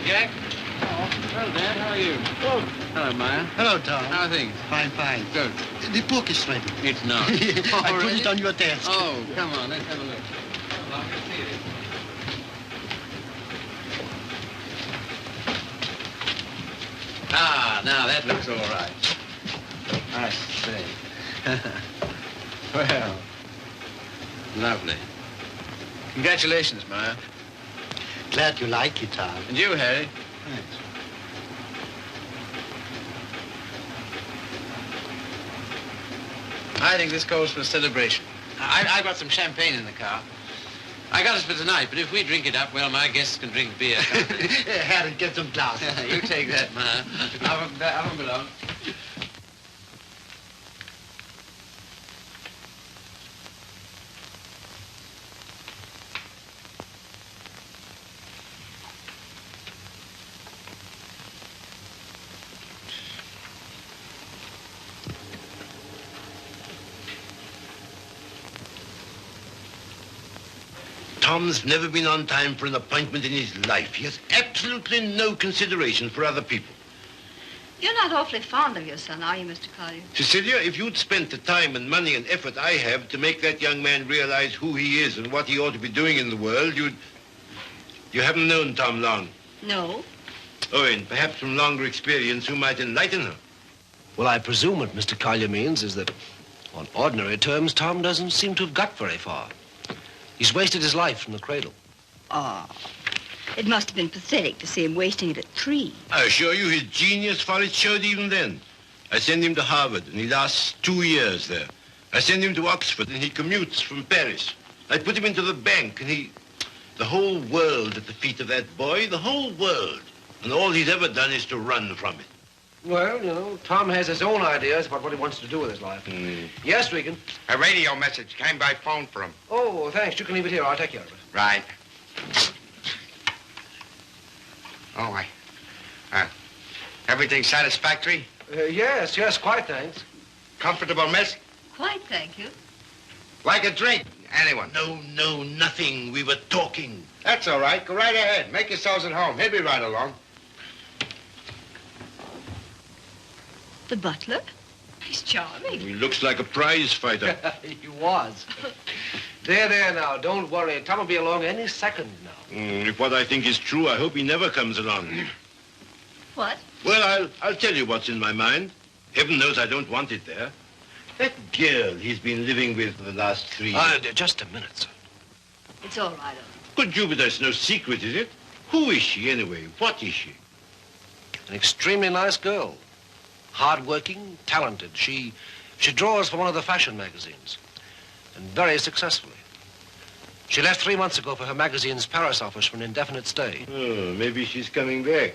Jack. Oh, Hello, Dad. How are you? Oh. Hello, Maya. Hello, Tom. How are things? Fine, fine. Good. The book is ready. It's not. I put it on your desk. Oh, come on. Let's have a look. Well, let's see it. Ah, now that looks all right. I say. Well, lovely. Congratulations, Maya. Glad you like it, Tom. And you, Harry. Thanks. I think this calls for a celebration. I've got some champagne in the car. I got it for tonight, but if we drink it up, well, my guests can drink beer. Harry, get some glasses. You take that, Maya. I won't be long. Tom's never been on time for an appointment in his life. He has absolutely no consideration for other people. You're not awfully fond of your son, are you, Mr. Collier? Cecilia, if you'd spent the time and money and effort I have to make that young man realize who he is and what he ought to be doing in the world, You haven't known Tom long. No. Oh, and perhaps from longer experience, who might enlighten her. Well, I presume what Mr. Collier means is that, on ordinary terms, Tom doesn't seem to have got very far. He's wasted his life from the cradle. Ah, it must have been pathetic to see him wasting it at 3. I assure you his genius for it showed even then. I send him to Harvard, and he lasts 2 years there. I send him to Oxford, and he commutes from Paris. I put him into the bank, and the whole world at the feet of that boy, the whole world. And all he's ever done is to run from it. Well, you know, Tom has his own ideas about what he wants to do with his life. Yes, Regan? A radio message came by phone for him. Oh, thanks. You can leave it here. I'll take care of it. Right. Oh, everything satisfactory? Yes, quite, thanks. Comfortable, miss? Quite, thank you. Like a drink? Anyone? No, nothing. We were talking. That's all right. Go right ahead. Make yourselves at home. He'll be right along. The butler? He's charming. He looks like a prize fighter. He was. There now. Don't worry. Tom will be along any second now. If what I think is true, I hope he never comes along. What? Well, I'll tell you what's in my mind. Heaven knows I don't want it there. That girl he's been living with for the last 3 years. Just a minute, sir. It's all right, Good Jupiter, it's no secret, is it? Who is she, anyway? What is she? An extremely nice girl. Hard-working, talented. She draws for one of the fashion magazines. And very successfully. She left 3 months ago for her magazine's Paris office for an indefinite stay. Oh, maybe she's coming back.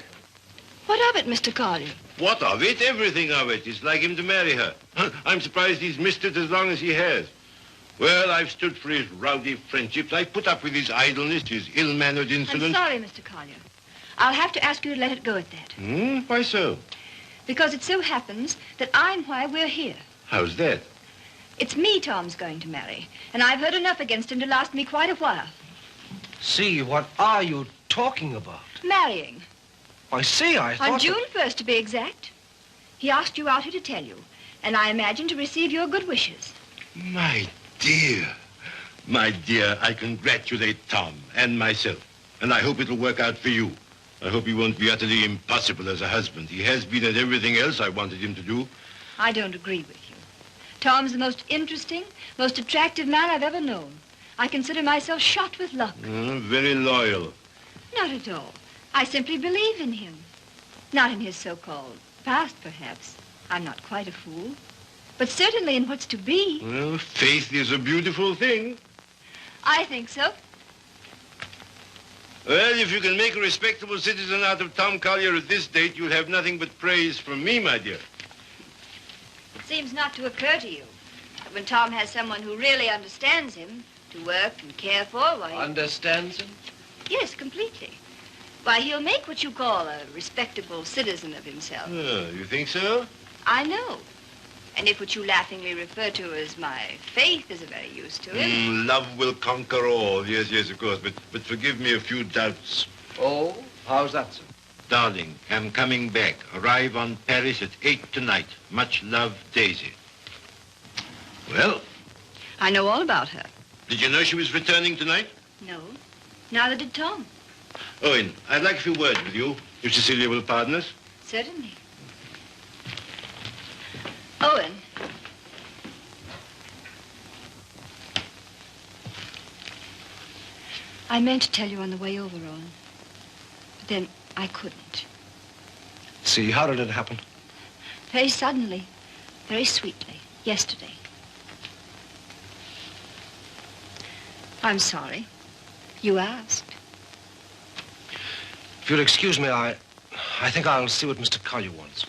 What of it, Mr. Collier? What of it? Everything of it. It's like him to marry her. I'm surprised he's missed it as long as he has. Well, I've stood for his rowdy friendships. I've put up with his idleness, his ill-mannered insolence. I'm sorry, Mr. Collier. I'll have to ask you to let it go at that. Why so? Because it so happens that I'm why we're here. How's that? It's me Tom's going to marry, and I've heard enough against him to last me quite a while. See, what are you talking about? Marrying. I see, I thought... On June 1st, to be exact. He asked you out here to tell you, and I imagine to receive your good wishes. My dear, I congratulate Tom and myself, and I hope it'll work out for you. I hope he won't be utterly impossible as a husband. He has been at everything else I wanted him to do. I don't agree with you. Tom's the most interesting, most attractive man I've ever known. I consider myself shot with luck. Very loyal. Not at all. I simply believe in him. Not in his so-called past, perhaps. I'm not quite a fool. But certainly in what's to be. Well, faith is a beautiful thing. I think so. Well, if you can make a respectable citizen out of Tom Collier at this date, you'll have nothing but praise from me, my dear. It seems not to occur to you that when Tom has someone who really understands him, to work and care for, why... Understands him? Yes, completely. Why, he'll make what you call a respectable citizen of himself. Oh, you think so? I know. And if what you laughingly refer to as my faith is of any use to him... Love will conquer all. Yes, of course. But forgive me a few doubts. Oh, how's that, sir? Darling, I'm coming back. Arrive on Paris at 8 tonight. Much love, Daisy. Well, I know all about her. did you know she was returning tonight? No. Neither did Tom. Owen, I'd like a few words with you, if Cecilia will pardon us. Certainly. Owen. I meant to tell you on the way over, Owen. But then I couldn't. See, how did it happen? Very suddenly, very sweetly, yesterday. I'm sorry. You asked. If you'll excuse me, I think I'll see what Mr. Collier wants.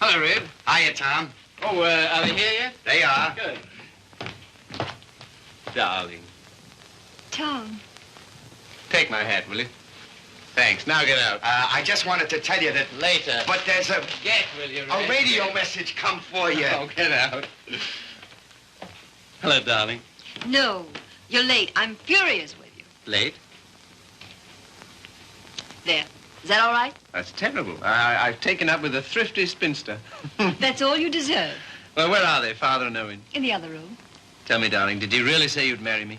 Hello, Red. Hiya, Tom. Oh, are they here yet? They are. Good. Darling. Tom. Take my hat, will you? Thanks. Now get out. I just wanted to tell you that... Later. But there's a Get, will you, Red? radio Get. message come for you. Oh, get out. Hello, darling. No, you're late. I'm furious with you. Late? There. Is that all right? That's terrible. I've taken up with a thrifty spinster. That's all you deserve. Well, where are they, Father and Owen? In the other room. Tell me, darling, did you really say you'd marry me?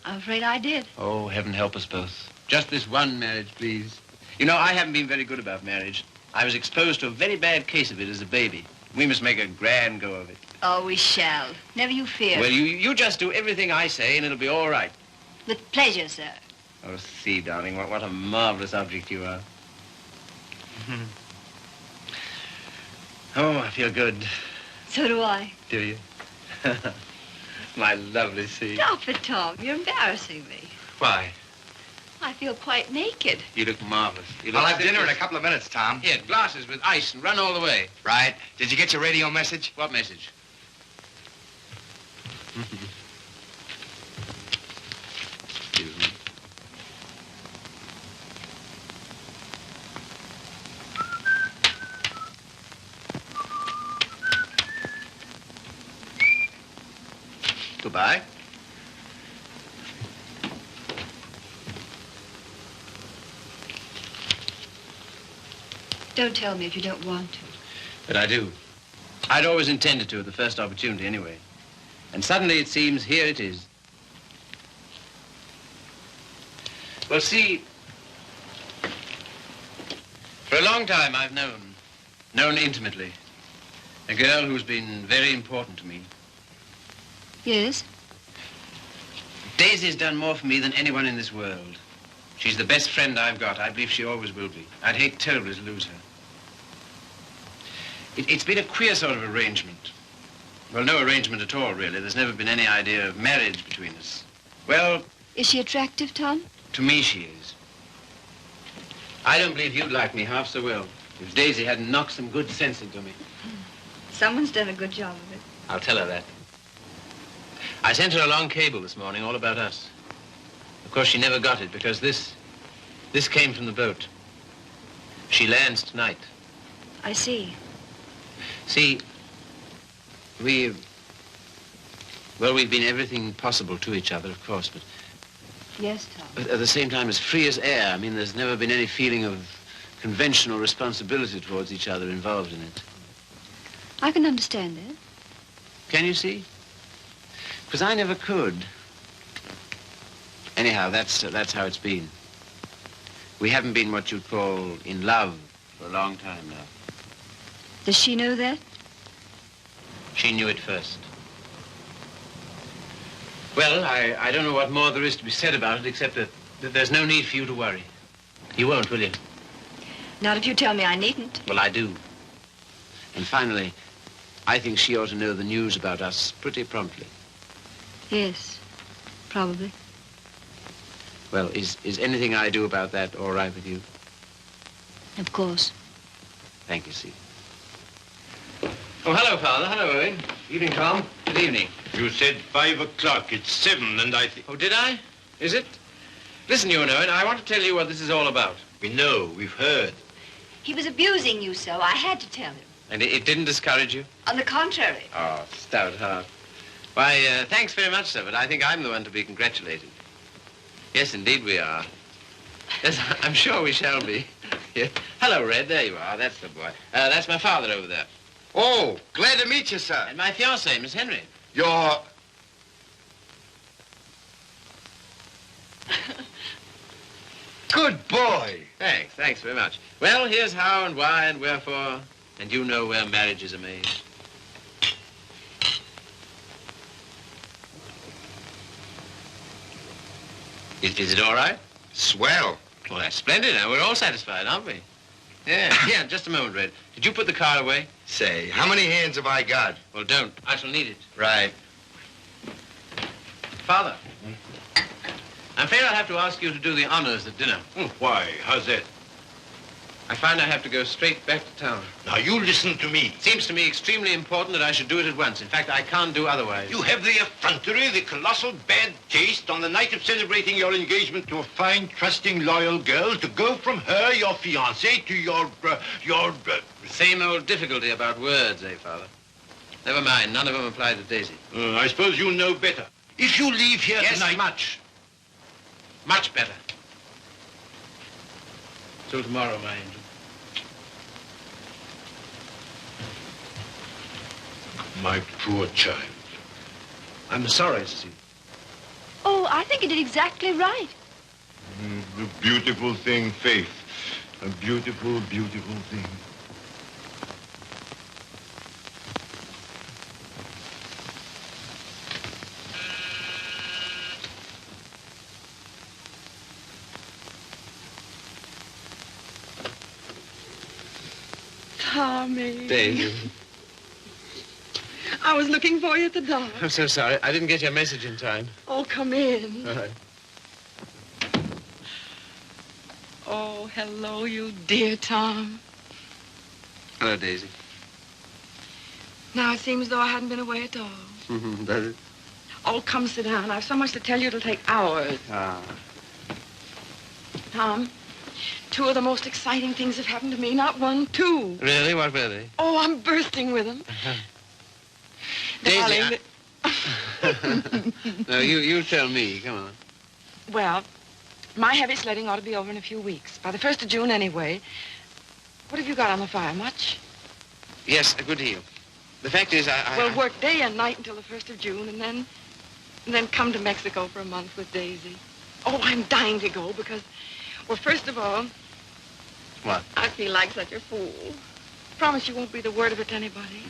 I'm afraid I did. Oh, heaven help us both. Just this one marriage, please. You know, I haven't been very good about marriage. I was exposed to a very bad case of it as a baby. We must make a grand go of it. Oh, we shall. Never you fear. Well, you just do everything I say, and it'll be all right. With pleasure, sir. Oh, see, darling, what a marvelous object you are. Oh, I feel good. So do I. Do you? My lovely sea. Stop it, Tom. You're embarrassing me. Why? I feel quite naked. You look marvelous. You look I'll have dinner in a simply- couple of minutes, Tom. Here, glasses with ice and run all the way. Right. Did you get your radio message? What message? Excuse me. Goodbye. Don't tell me if you don't want to. But I do. I'd always intended to at the first opportunity anyway. And suddenly it seems here it is. Well, see, for a long time I've known intimately, a girl who's been very important to me. Yes? Daisy's done more for me than anyone in this world. She's the best friend I've got. I believe she always will be. I'd hate terribly to lose her. It's been a queer sort of arrangement. Well, no arrangement at all, really. There's never been any idea of marriage between us. Well, Is she attractive, Tom? to me she is. I don't believe you'd like me half so well if Daisy hadn't knocked some good sense into me. Someone's done a good job of it. I'll tell her that. I sent her a long cable this morning all about us. Of course, she never got it because this came from the boat. She lands tonight. I see. See, we've been everything possible to each other, of course, but Yes, Tom. at the same time as free as air. I mean, there's never been any feeling of conventional responsibility towards each other involved in it. I can understand that. Can you see? Because I never could. Anyhow, that's how it's been. We haven't been what you'd call in love for a long time now. Does she know that? She knew it first. Well, I don't know what more there is to be said about it, except that there's no need for you to worry. You won't, will you? Not if you tell me I needn't. Well, I do. And finally, I think she ought to know the news about us pretty promptly. Yes, probably. Well, is anything I do about that all right with you? Of course. Thank you, see. Oh, hello, Father. Hello, Owen. Evening, Tom. Good evening. You said 5 o'clock. It's 7, and I think... Oh, did I? Is it? Listen, you know it. I want to tell you what this is all about. We know. We've heard. He was abusing you so. I had to tell him. And it didn't discourage you? On the contrary. Oh, stout heart. Why, thanks very much, sir, but I think I'm the one to be congratulated. Yes, indeed we are. Yes, I'm sure we shall be. Yeah. Hello, Red. There you are. That's the boy. That's my father over there. Oh, glad to meet you, sir. And my fiancée, Miss Henry. You're... Good boy. Thanks very much. Well, here's how and why and wherefore, and you know where marriages are made. Is it all right? Swell. Well, that's splendid. Now, we're all satisfied, aren't we? Yeah, just a moment, Red. Did you put the car away? Say, how many hands have I got? Well, don't. I shall need it. Right. Father, I'm afraid I'll have to ask you to do the honors at dinner. Why? How's that? I find I have to go straight back to town. Now, you listen to me. It seems to me extremely important that I should do it at once. In fact, I can't do otherwise. You have the effrontery, the colossal bad taste on the night of celebrating your engagement to a fine, trusting, loyal girl to go from her, your fiancée, to your... Same old difficulty about words, eh, Father? Never mind. None of them apply to Daisy. I suppose you know better. If you leave here tonight... much. Much better. Till tomorrow, my angel. My poor child. I'm sorry, Cecile. Oh, I think he did exactly right. A beautiful thing, Faith. A beautiful, beautiful thing. Tommy. Daisy. I was looking for you at the door. I'm so sorry. I didn't get your message in time. Oh, come in. All right. Oh, hello, you dear Tom. Hello, Daisy. Now it seems as though I hadn't been away at all. Does it? Oh, come sit down. I've so much to tell you it'll take hours. Ah. Tom, two of the most exciting things have happened to me. Not one, two. Really? What were they? Oh, I'm bursting with them. Daisy, Darling, No, you tell me. Come on. well, my heavy sledding ought to be over in a few weeks. By the 1st of June, anyway. What have you got on the fire? Much? Yes, a good deal. The fact is, We'll work day and night until the 1st of June, and then come to Mexico for a month with Daisy. Oh, I'm dying to go because, well, first of all... What? I feel like such a fool. Promise you won't breathe a word of it to anybody.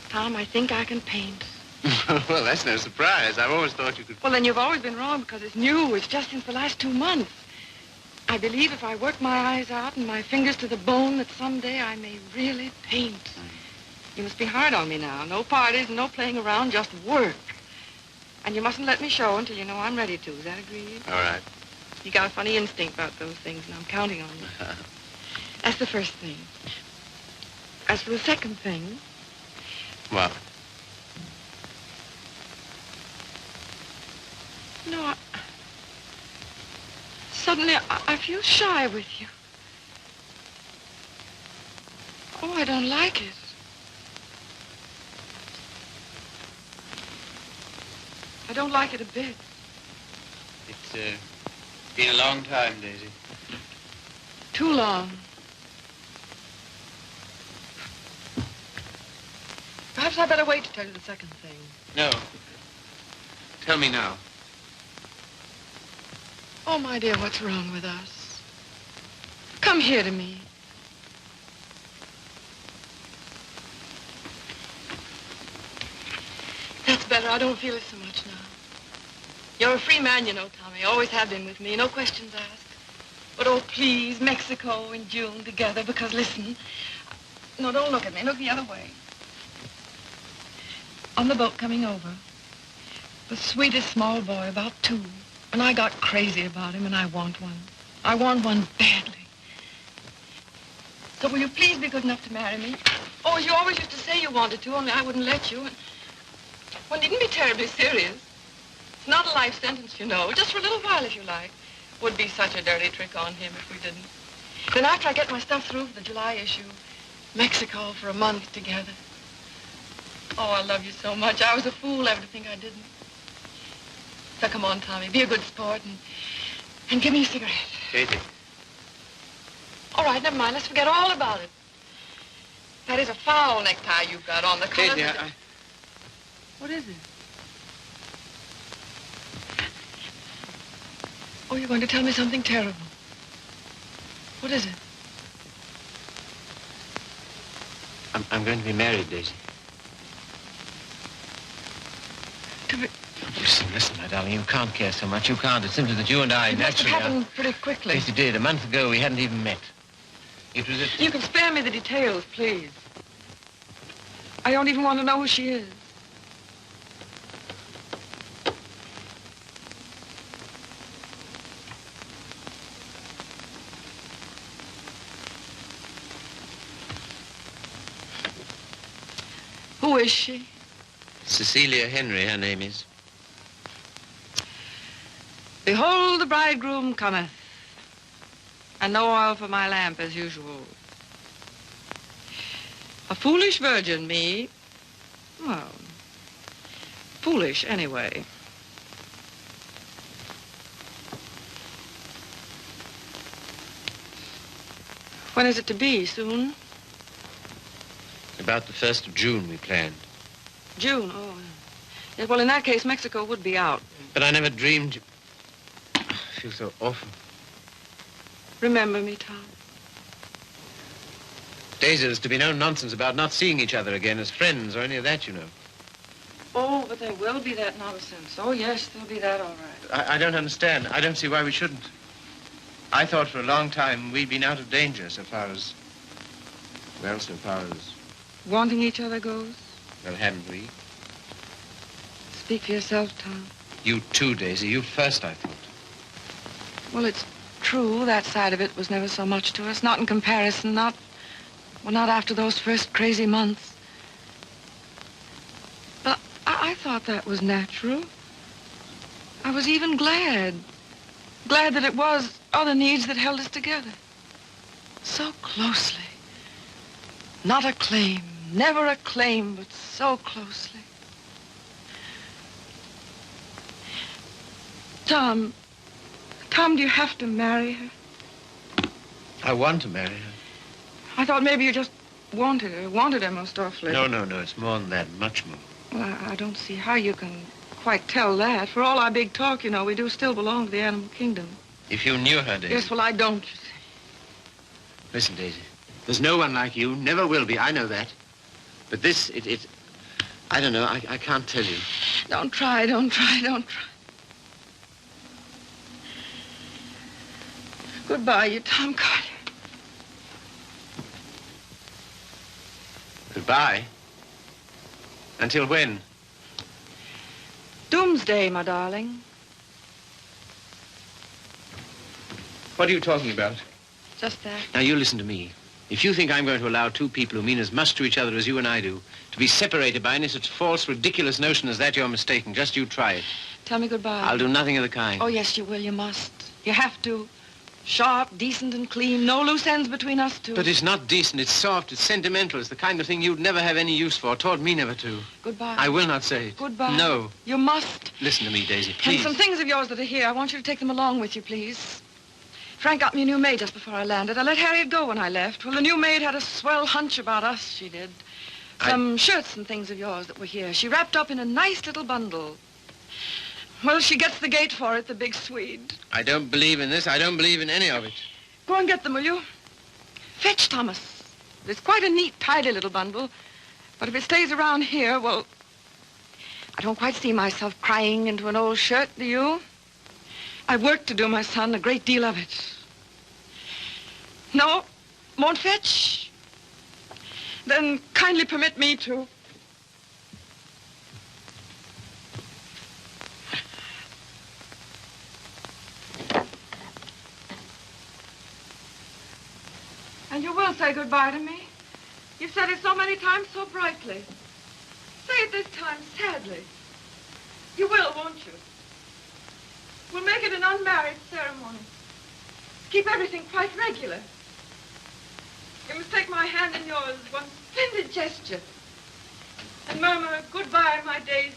Tom, I think I can paint. Well, that's no surprise. I've always thought you could... Well, then you've always been wrong because it's new. It's just since the last 2 months. I believe if I work my eyes out and my fingers to the bone that someday I may really paint. You must be hard on me now. No parties and no playing around, just work. And you mustn't let me show until you know I'm ready to. Is that agreed? All right. You got a funny instinct about those things, and I'm counting on you. That's the first thing. As for the second thing... What? No, suddenly I feel shy with you. Oh, I don't like it. I don't like it a bit. It's been a long time, Daisy. Too long. Perhaps I better wait to tell you the second thing. No. Tell me now. Oh, my dear, what's wrong with us? Come here to me. That's better. I don't feel it so much now. You're a free man, you know, Tommy. Always have been with me. No questions asked. But, oh, please, Mexico in June together, because, listen. No, don't look at me. Look the other way. On the boat coming over, the sweetest small boy, about 2. And I got crazy about him, and I want one. I want one badly. So will you please be good enough to marry me? Oh, you always used to say you wanted to, only I wouldn't let you. Well, needn't be terribly serious. It's not a life sentence, you know. Just for a little while, if you like. Would be such a dirty trick on him if we didn't. Then after I get my stuff through for the July issue, Mexico for a month together. Oh, I love you so much. I was a fool ever to think I didn't. So come on, Tommy, be a good sport and give me a cigarette. Katie. All right, never mind. Let's forget all about it. That is a foul necktie you've got on. The color. Katie, What is it? Oh, you're going to tell me something terrible. What is it? I'm going to be married, Daisy. To be... Listen, my darling, you can't care so much. You can't. It's simply that you and I It must have naturally happened pretty quickly. Yes, it did. A month ago, we hadn't even met. It was You can spare me the details, please. I don't even want to know who she is. Who is she? Cecilia Henry, her name is. Behold, the bridegroom cometh, and no oil for my lamp as usual. A foolish virgin, me. Well, foolish anyway. When is it to be? Soon? About the 1st of June, we planned. June, oh. Yeah, well, in that case, Mexico would be out. But I never dreamed... I feel so awful. Remember me, Tom. Daisy, there's to be no nonsense about not seeing each other again as friends or any of that, you know. Oh, but there will be that nonsense. Oh, yes, there'll be that, all right. I don't understand. I don't see why we shouldn't. I thought for a long time we'd been out of danger so far as... Well, so far as... Wanting each other goes? Well, haven't we? Speak for yourself, Tom. You too, Daisy. You first, I thought. Well, it's true. That side of it was never so much to us. Not in comparison. Not after those first crazy months. But I thought that was natural. I was even glad. Glad that it was other needs that held us together. So closely. Not a claim. Never a claim, but so closely. Tom, do you have to marry her? I want to marry her. I thought maybe you just wanted her most awfully. No, it's more than that, much more. Well, I don't see how you can quite tell that. For all our big talk, you know, we do still belong to the animal kingdom. If you knew her, Daisy... Yes, well, I don't, you see. Listen, Daisy, there's no one like you, never will be, I know that. But this, I don't know, I can't tell you. Don't try. Goodbye, you Tom Collier. Goodbye? Until when? Doomsday, my darling. What are you talking about? Just that. Now, you listen to me. If you think I'm going to allow two people who mean as much to each other as you and I do to be separated by any such false, ridiculous notion as that, you're mistaken. Just you try it. Tell me goodbye. I'll do nothing of the kind. Oh, yes, you will. You must. You have to. Sharp, decent, and clean. No loose ends between us two. But it's not decent. It's soft. It's sentimental. It's the kind of thing you'd never have any use for. Taught me never to. Goodbye. I will not say it. Goodbye. No. You must. Listen to me, Daisy, please. And some things of yours that are here, I want you to take them along with you, please. Frank got me a new maid just before I landed. I let Harriet go when I left. Well, the new maid had a swell hunch about us, she did. Some shirts and things of yours that were here. She wrapped up in a nice little bundle. Well, she gets the gate for it, the big Swede. I don't believe in this. I don't believe in any of it. Go and get them, will you? Fetch, Thomas. It's quite a neat, tidy little bundle. But if it stays around here, well, I don't quite see myself crying into an old shirt, do you? I've work to do, my son, a great deal of it. No? Won't fetch? Then kindly permit me to. And you will say goodbye to me? You've said it so many times so brightly. Say it this time sadly. You will, won't you? We'll make it an unmarried ceremony. Keep everything quite regular. You must take my hand in yours, one splendid gesture, and murmur goodbye, my Daisy.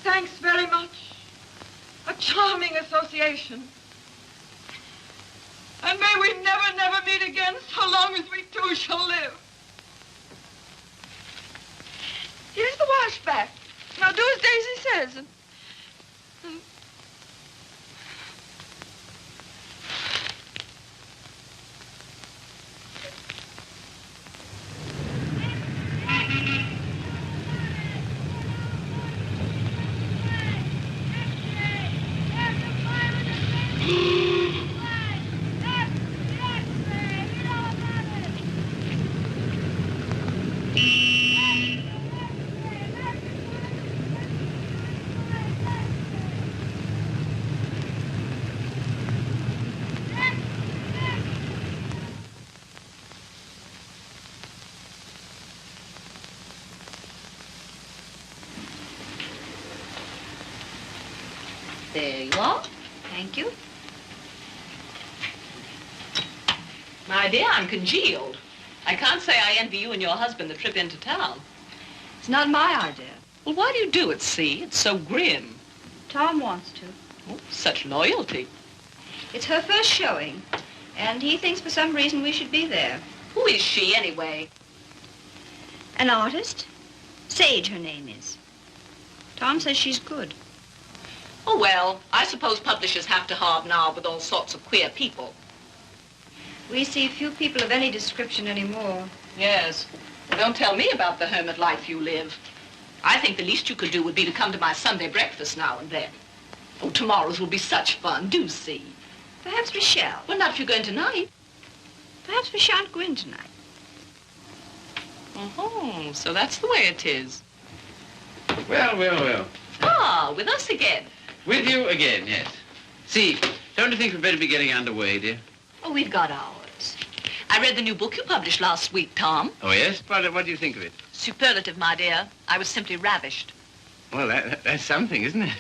Thanks very much. A charming association. And may we never, never meet again so long as we two shall live. Here's the washback. Now do as Daisy says. And there you are. Thank you. My dear, I'm congealed. I can't say I envy you and your husband the trip into town. It's not my idea. Well, why do you do it, see? It's so grim. Tom wants to. Oh, such loyalty. It's her first showing, and he thinks for some reason we should be there. Who is she, anyway? An artist? Sage, her name is. Tom says she's good. Oh, well, I suppose publishers have to hobnob with all sorts of queer people. We see few people of any description anymore. Yes. Well, don't tell me about the hermit life you live. I think the least you could do would be to come to my Sunday breakfast now and then. Oh, tomorrow's will be such fun. Do see. Perhaps we shall. Well, not if you're going tonight. Perhaps we shan't go in tonight. Oh, so that's the way it is. Well, well, well. Ah, with us again. With you again, yes. See, don't you think we'd better be getting underway, dear? Oh, we've got ours. I read the new book you published last week, Tom. Oh, yes? What do you think of it? Superlative, my dear. I was simply ravished. Well, that's something, isn't it?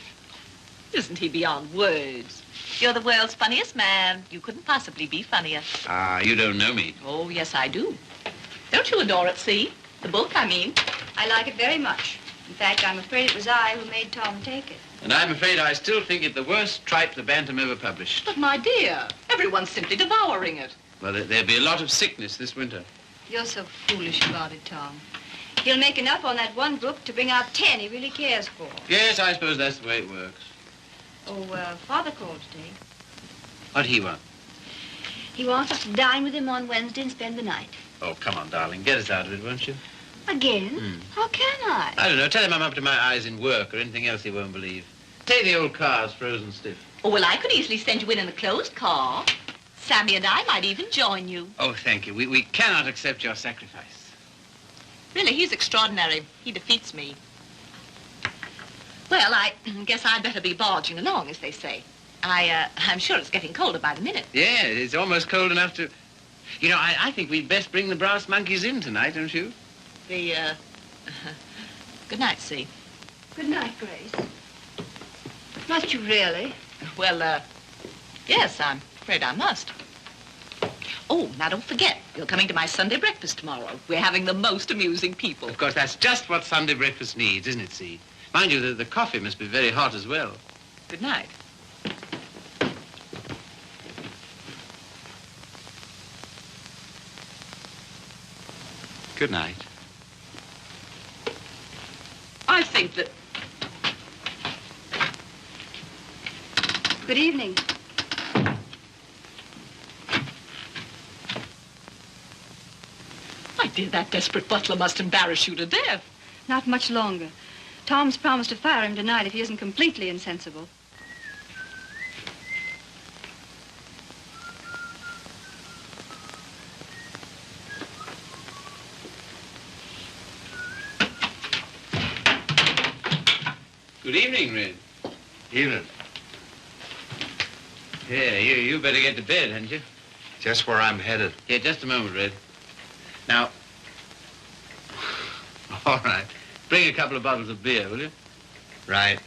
Isn't he beyond words? You're the world's funniest man. You couldn't possibly be funnier. Ah, you don't know me. Oh, yes, I do. Don't you adore it, see? The book, I mean. I like it very much. In fact, I'm afraid it was I who made Tom take it. And I'm afraid I still think it the worst tripe the Bantam ever published. But, my dear, everyone's simply devouring it. Well, there'll be a lot of sickness this winter. You're so foolish about it, Tom. He'll make enough on that one book to bring out 10 he really cares for. Yes, I suppose that's the way it works. Oh, Father called today. What'd he want? He wants us to dine with him on Wednesday and spend the night. Oh, come on, darling. Get us out of it, won't you? Again? How can I? I don't know. Tell him I'm up to my eyes in work or anything else he won't believe. Say the old car's frozen stiff. Oh, well, I could easily send you in a closed car. Sammy and I might even join you. Oh, thank you. We cannot accept your sacrifice. Really, he's extraordinary. He defeats me. Well, I guess I'd better be barging along, as they say. I'm sure it's getting colder by the minute. Yeah, it's almost cold enough to... You know, I think we'd best bring the brass monkeys in tonight, don't you? Good night, See. Good night, Grace. Must you really? Well, yes, I'm afraid I must. Oh, now don't forget, you're coming to my Sunday breakfast tomorrow. We're having the most amusing people. Of course, that's just what Sunday breakfast needs, isn't it, See? Mind you, the coffee must be very hot as well. Good night. Good night. I think that... Good evening. My dear, that desperate butler must embarrass you to death. Not much longer. Tom's promised to fire him tonight if he isn't completely insensible. Good evening, Red. Evening. Yeah, you better get to bed, hadn't you? Just where I'm headed. Yeah, just a moment, Red. Now, All right. Bring a couple of bottles of beer, will you? Right.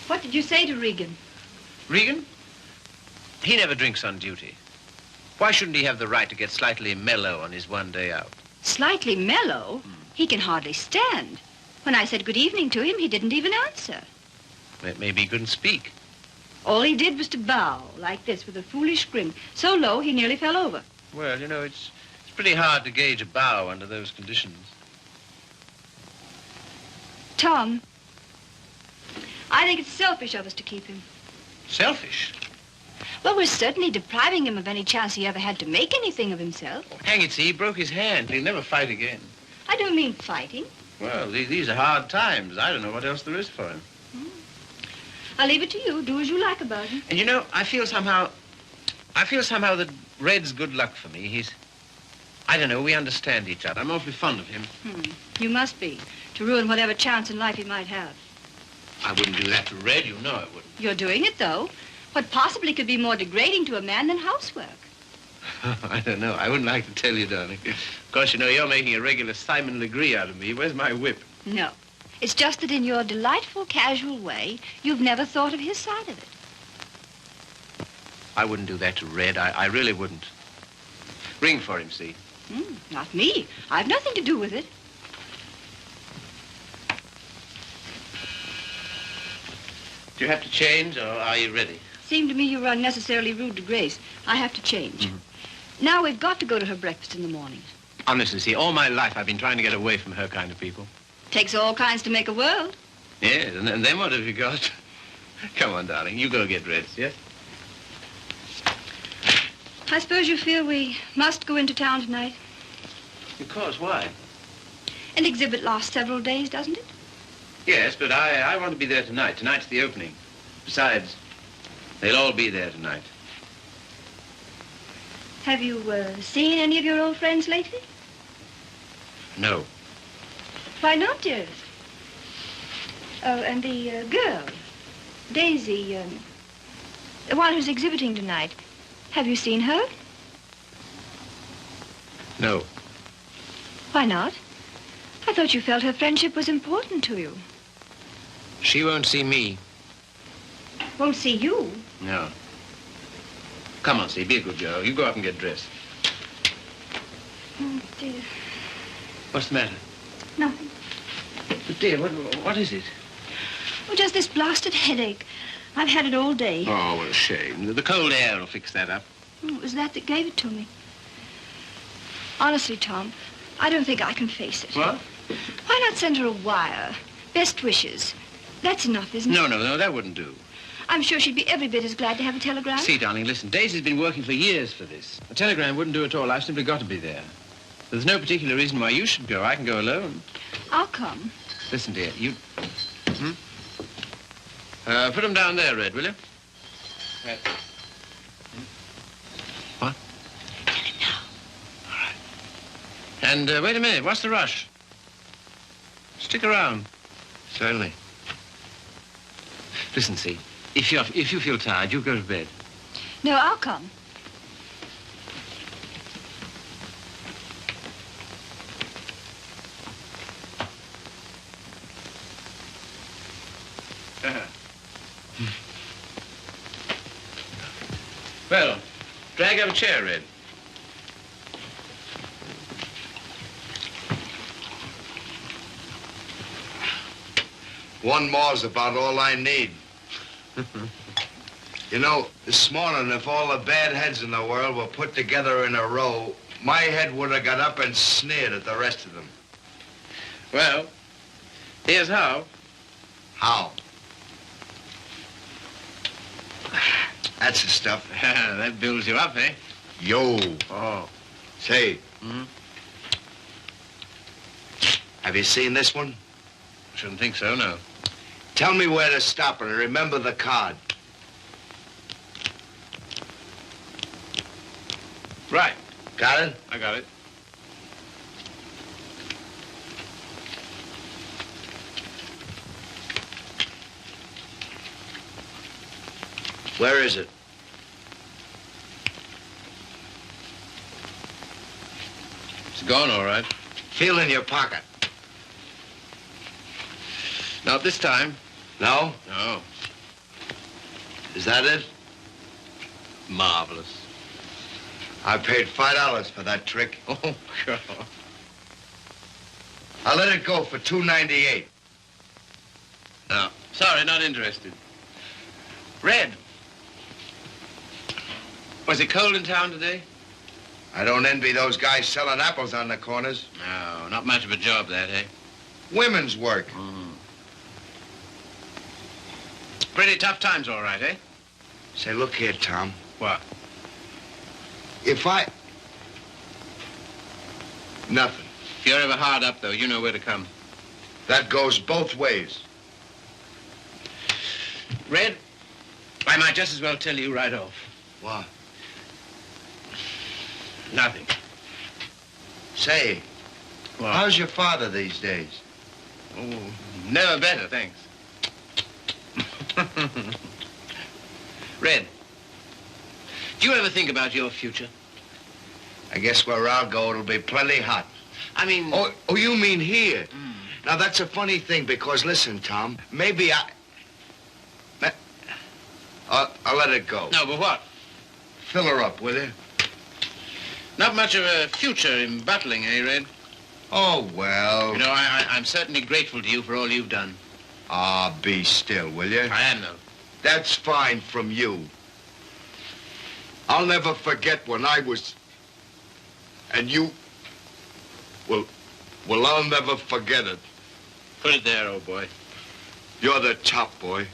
What did you say to Regan? Regan? He never drinks on duty. Why shouldn't he have the right to get slightly mellow on his one day out? Slightly mellow? He can hardly stand. When I said good evening to him, he didn't even answer. Maybe he couldn't speak. All he did was to bow, like this, with a foolish grin, so low he nearly fell over. Well, you know, it's pretty hard to gauge a bow under those conditions. Tom, I think it's selfish of us to keep him. Selfish? Well, we're certainly depriving him of any chance he ever had to make anything of himself. Oh, hang it, see, he broke his hand. He'll never fight again. I don't mean fighting. Well, these are hard times. I don't know what else there is for him. I'll leave it to you. Do as you like about him. And you know, I feel somehow that Red's good luck for me. I don't know, we understand each other. I'm awfully fond of him. You must be, to ruin whatever chance in life he might have. I wouldn't do that to Red, you know I wouldn't. You're doing it, though. What possibly could be more degrading to a man than housework? I don't know. I wouldn't like to tell you, darling. Of course, you know, you're making a regular Simon Legree out of me. Where's my whip? No. It's just that in your delightful, casual way, you've never thought of his side of it. I wouldn't do that to Red. I really wouldn't. Ring for him, see? Not me. I've nothing to do with it. Do you have to change, or are you ready? Seemed to me you were unnecessarily rude to Grace. I have to change. Now we've got to go to her breakfast in the morning. Honestly, see, all my life I've been trying to get away from her kind of people. Takes all kinds to make a world. Yes, and then what have you got? Come on, darling, you go get dressed, yes? I suppose you feel we must go into town tonight. Of course, why? An exhibit lasts several days, doesn't it? Yes, but I want to be there tonight. Tonight's the opening. Besides, they'll all be there tonight. Have you seen any of your old friends lately? No. Why not, dearest? Oh, and the girl, Daisy, the one who's exhibiting tonight. Have you seen her? No. Why not? I thought you felt her friendship was important to you. She won't see me. Won't see you? No. Come on, see, be a good girl. You go up and get dressed. Oh, dear. What's the matter? Nothing. But, dear, what is it? Oh, just this blasted headache. I've had it all day. Oh, what a shame. The cold air will fix that up. It was that gave it to me. Honestly, Tom, I don't think I can face it. What? Why not send her a wire? Best wishes. That's enough, isn't it? No, that wouldn't do. I'm sure she'd be every bit as glad to have a telegram. See, darling, listen, Daisy's been working for years for this. A telegram wouldn't do at all. I've simply got to be there. There's no particular reason why you should go. I can go alone. I'll come. Listen, dear, you... put them down there, Red, will you? What? Tell him now. All right. And wait a minute. What's the rush? Stick around. Certainly. Listen, see, if you feel tired, you go to bed. No, I'll come. Well, drag up a chair, Red. One more's about all I need. You know, this morning, if all the bad heads in the world were put together in a row, my head would have got up and sneered at the rest of them. Well, here's how. How? That's the stuff. That builds you up, eh? Yo. Oh. Say. Have you seen this one? Shouldn't think so, no. Tell me where to stop and remember the card. Right. Got it? I got it. Where is it? It's gone, all right. Feel in your pocket. Not this time. No? No. Is that it? Marvelous. I paid $5 for that trick. Oh, God. I let it go for $2.98. No. Sorry, not interested. Red. Was it cold in town today? I don't envy those guys selling apples on the corners. No, not much of a job, that, eh? Women's work. Pretty tough times, all right, eh? Say, look here, Tom. What? If I... Nothing. If you're ever hard up, though, you know where to come. That goes both ways. Red, I might just as well tell you right off. What? Nothing. Say, What? how's your father these days? Oh, never better, thanks. Red, do you ever think about your future? I guess where I'll go, it'll be plenty hot. I mean... Oh, you mean here? Now, that's a funny thing, because listen, Tom, maybe I'll let it go. No, but what? Fill her up, will you? Not much of a future in battling, eh, Red? Oh, well. You know, I'm certainly grateful to you for all you've done. Ah, be still, will you? I am, though. That's fine from you. I'll never forget when I was... And you... Well, I'll never forget it. Put it there, old boy. You're the top, boy.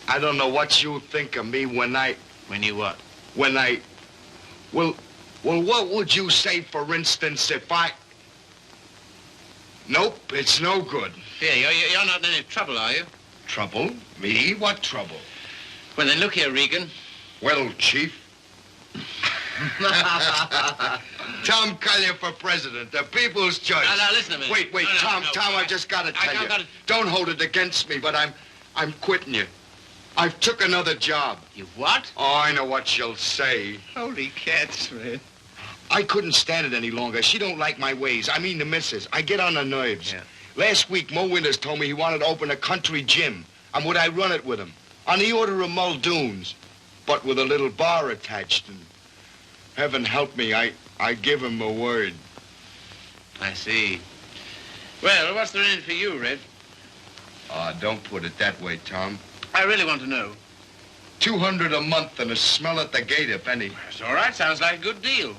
I don't know what you think of me when I... When you what? When I... Well, what would you say, for instance, if I... Nope, it's no good. Here, you're not in any trouble, are you? Trouble? Me? What trouble? Well, then look here, Regan. Well, Chief. Tom Collier for president, the people's choice. Now, listen a minute. Wait, No, Tom, no, I just gotta tell you. gotta... Don't hold it against me, but I'm quitting you. I've took another job. You what? Oh, I know what she'll say. Holy cats, Red. I couldn't stand it any longer. She don't like my ways. I mean the missus. I get on her nerves. Yeah. Last week, Mo Winters told me he wanted to open a country gym. And would I run it with him? On the order of Muldoon's, but with a little bar attached. And heaven help me, I give him a word. I see. Well, what's there in it for you, Red? Don't put it that way, Tom. I really want to know. $200 a month and a smell at the gate, if any. That's all right. Sounds like a good deal.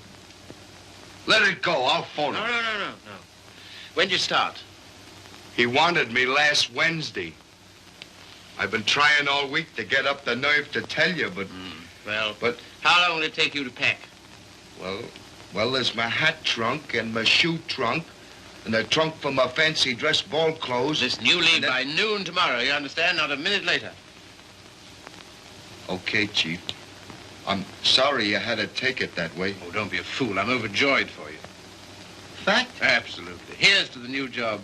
Let it go. I'll phone him. No. When'd you start? He wanted me last Wednesday. I've been trying all week to get up the nerve to tell you, but... But how long will it take you to pack? Well, there's my hat trunk and my shoe trunk and the trunk for my fancy dress ball clothes. Listen, you leave by noon tomorrow, you understand? Not a minute later. Okay, Chief. I'm sorry you had to take it that way. Oh, don't be a fool. I'm overjoyed for you. Fact? Absolutely. Here's to the new job.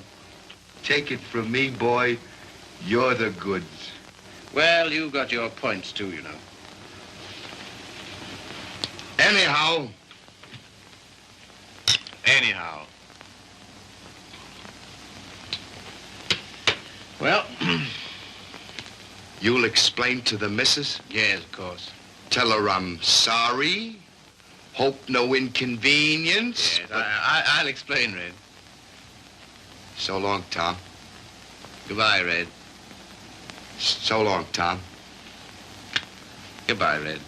Take it from me, boy. You're the goods. Well, you've got your points, too, you know. Anyhow. Well, You'll explain to the missus? yes, of course. Tell her I'm sorry. Hope no inconvenience. Yes, I'll explain, Red. So long, Tom. Goodbye, Red. So long, Tom. Goodbye, Red.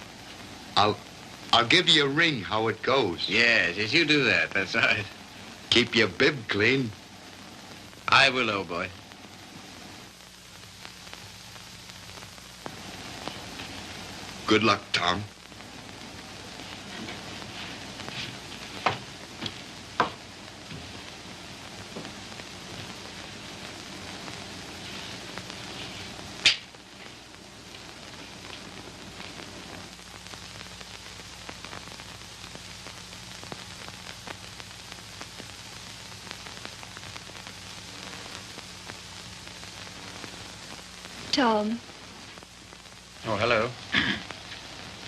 I'll give you a ring how it goes. Yes, you do that. That's right. Keep your bib clean. I will, old boy. Good luck, Tom. Tom, Oh, hello.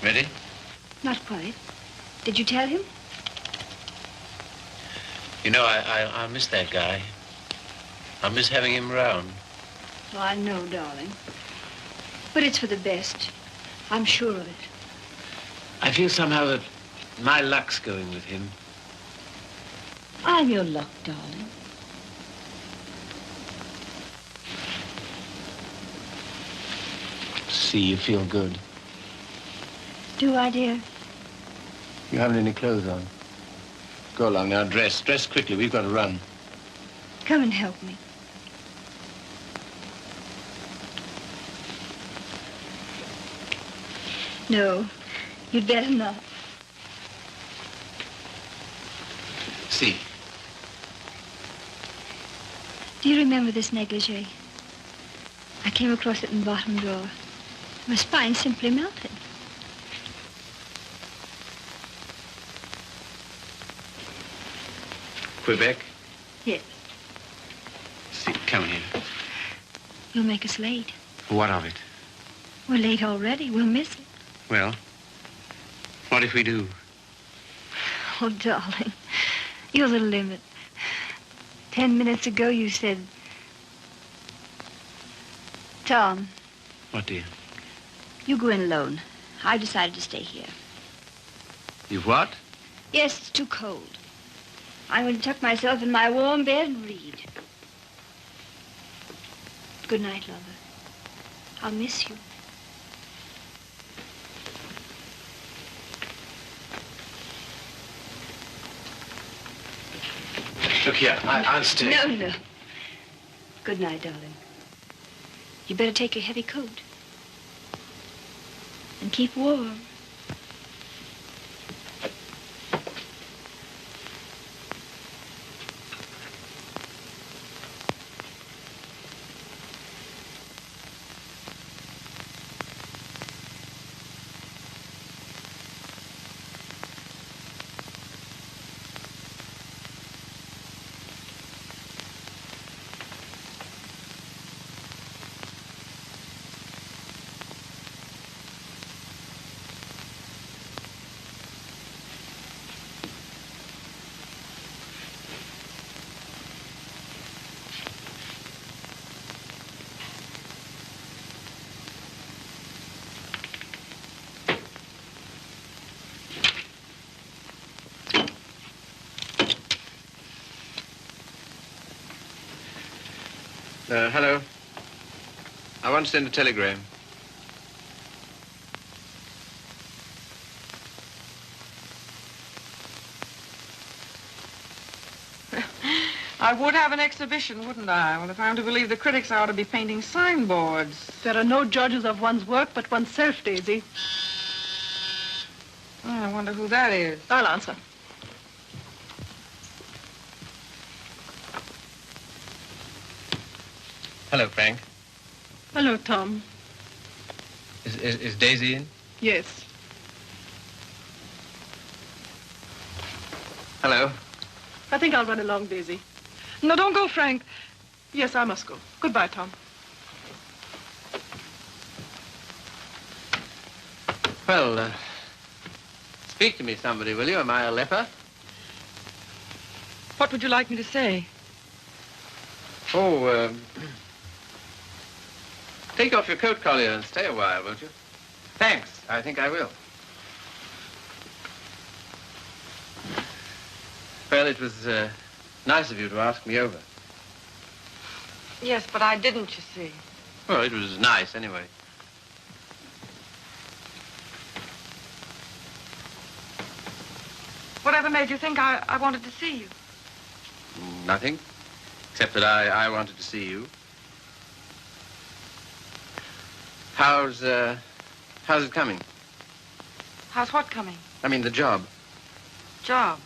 Ready? Not quite. Did you tell him? You know, I miss that guy. I miss having him around. Oh, I know, darling. But it's for the best. I'm sure of it. I feel somehow that my luck's going with him. I'm your luck, darling. See, you feel good. Do I, dear? You haven't any clothes on. Go along now, dress. Dress quickly. We've got to run. Come and help me. No, you'd better not. See. Do you remember this negligee? I came across it in the bottom drawer. My spine simply melted. Quebec? Yes. See, come here. You'll make us late. What of it? We're late already. We'll miss it. Well, what if we do? Oh, darling, you're the limit. 10 minutes ago you said... Tom. What, dear? You go in alone. I've decided to stay here. You've what? Yes, it's too cold. I'm going to tuck myself in my warm bed and read. Good night, lover. I'll miss you. Look here, I'll stay. No. Good night, darling. You better take your heavy coat. And keep warm. Hello. I want to send a telegram. I would have an exhibition, wouldn't I? Well, if I'm to believe the critics, I ought to be painting signboards. There are no judges of one's work but oneself, Daisy. Oh, I wonder who that is. I'll answer. Hello, Frank. Hello, Tom. Is Daisy in? Yes. Hello. I think I'll run along, Daisy. No, don't go, Frank. Yes, I must go. Goodbye, Tom. Well, speak to me, somebody, will you? Am I a leper? What would you like me to say? Oh, take off your coat, Collier, and stay a while, won't you? Thanks. I think I will. Well, it was nice of you to ask me over. Yes, but I didn't, you see. Well, it was nice, anyway. Whatever made you think I wanted to see you? Nothing, except that I wanted to see you. How's it coming? How's what coming? I mean, the job. Job.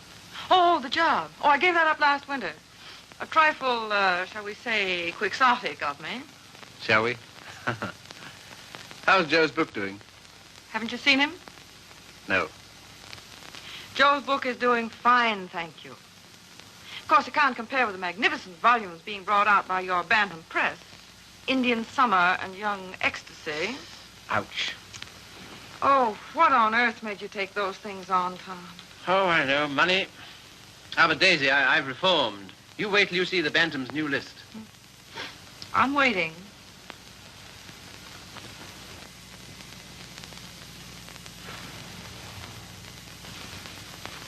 Oh, the job. Oh, I gave that up last winter. A trifle, shall we say, quixotic of me. Shall we? How's Joe's book doing? Haven't you seen him? No. Joe's book is doing fine, thank you. Of course, it can't compare with the magnificent volumes being brought out by your Bantam Press. Indian Summer and Young Ecstasy. Ouch. Oh, what on earth made you take those things on, Tom? Oh, I know. Money. Ah, but Daisy, I've reformed. You wait till you see the Bantam's new list. I'm waiting.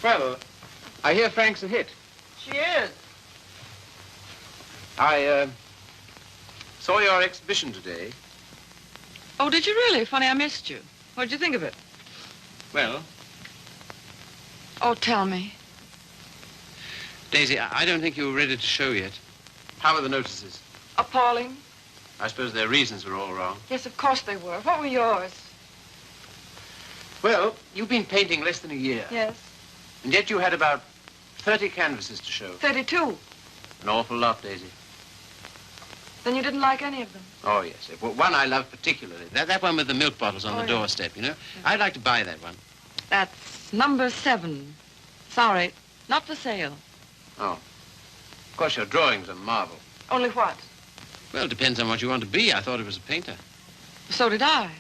Well, I hear Frank's a hit. She is. I saw your exhibition today. Oh, did you really? Funny, I missed you. What did you think of it? Well, Oh, tell me. Daisy, I don't think you were ready to show yet. How are the notices? Appalling. I suppose their reasons were all wrong. Yes, of course they were. What were yours? Well, you've been painting less than a year. Yes. And yet you had about 30 canvases to show. 32. An awful lot, Daisy. Then you didn't like any of them? Oh, yes. Well, one I love particularly. That one with the milk bottles on the doorstep, you know? I'd like to buy that one. That's number 7. Sorry, not for sale. Oh. Of course, your drawing's a marvel. Only what? Well, it depends on what you want to be. I thought it was a painter. So did I.